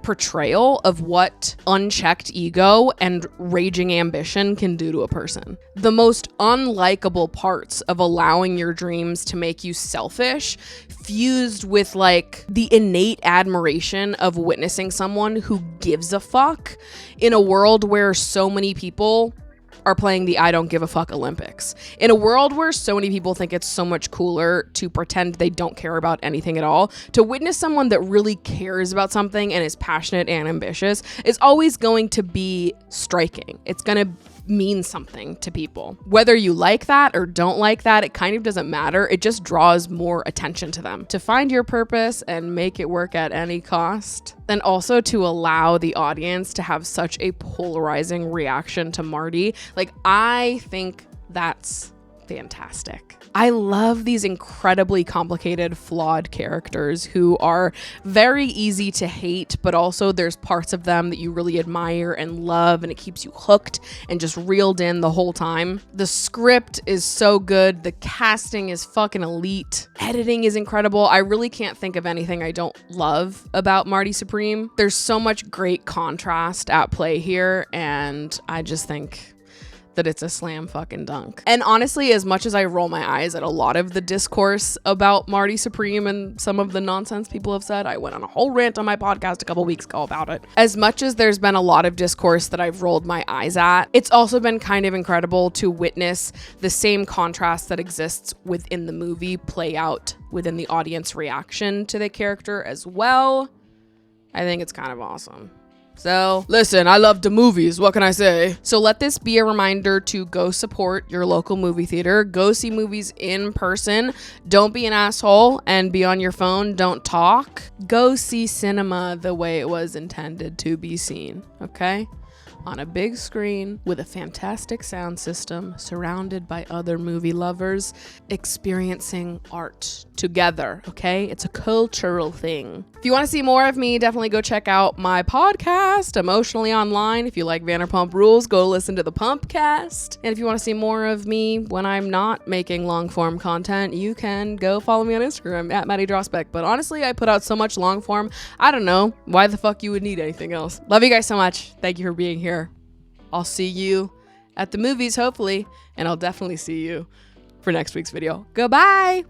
portrayal of what unchecked ego and raging ambition can do to a person. The most unlikable parts of allowing your dreams to make you selfish, fused with like the innate admiration of witnessing someone who gives a fuck in a world where so many people are playing the I don't give a fuck Olympics. In a world where so many people think it's so much cooler to pretend they don't care about anything at all, to witness someone that really cares about something and is passionate and ambitious is always going to be striking. It's going to mean something to people. Whether you like that or don't like that, it kind of doesn't matter. It just draws more attention to them. To find your purpose and make it work at any cost, and also to allow the audience to have such a polarizing reaction to Marty. Like, I think that's fantastic. I love these incredibly complicated, flawed characters who are very easy to hate, but also there's parts of them that you really admire and love, and it keeps you hooked and just reeled in the whole time. The script is so good. The casting is fucking elite. Editing is incredible. I really can't think of anything I don't love about Marty Supreme. There's so much great contrast at play here, and I just think that it's a slam fucking dunk. And honestly, as much as I roll my eyes at a lot of the discourse about Marty Supreme and some of the nonsense people have said, I went on a whole rant on my podcast a couple weeks ago about it. As much as there's been a lot of discourse that I've rolled my eyes at, it's also been kind of incredible to witness the same contrast that exists within the movie play out within the audience reaction to the character as well. I think it's kind of awesome. So, listen, I love the movies. What can I say? So let this be a reminder to go support your local movie theater. Go see movies in person. Don't be an asshole and be on your phone. Don't talk. Go see cinema the way it was intended to be seen, okay? on a big screen with a fantastic sound system, surrounded by other movie lovers, experiencing art together, okay? It's a cultural thing. If you want to see more of me, definitely go check out my podcast, Emotionally Online. If you like Vanderpump Rules, go listen to the Pumpcast. And if you want to see more of me when I'm not making long form content, you can go follow me on Instagram at Maddie Dragsbaek. But honestly, I put out so much long form, I don't know why the fuck you would need anything else. Love you guys so much. Thank you for being here. I'll see you at the movies, hopefully, and I'll definitely see you for next week's video. Goodbye.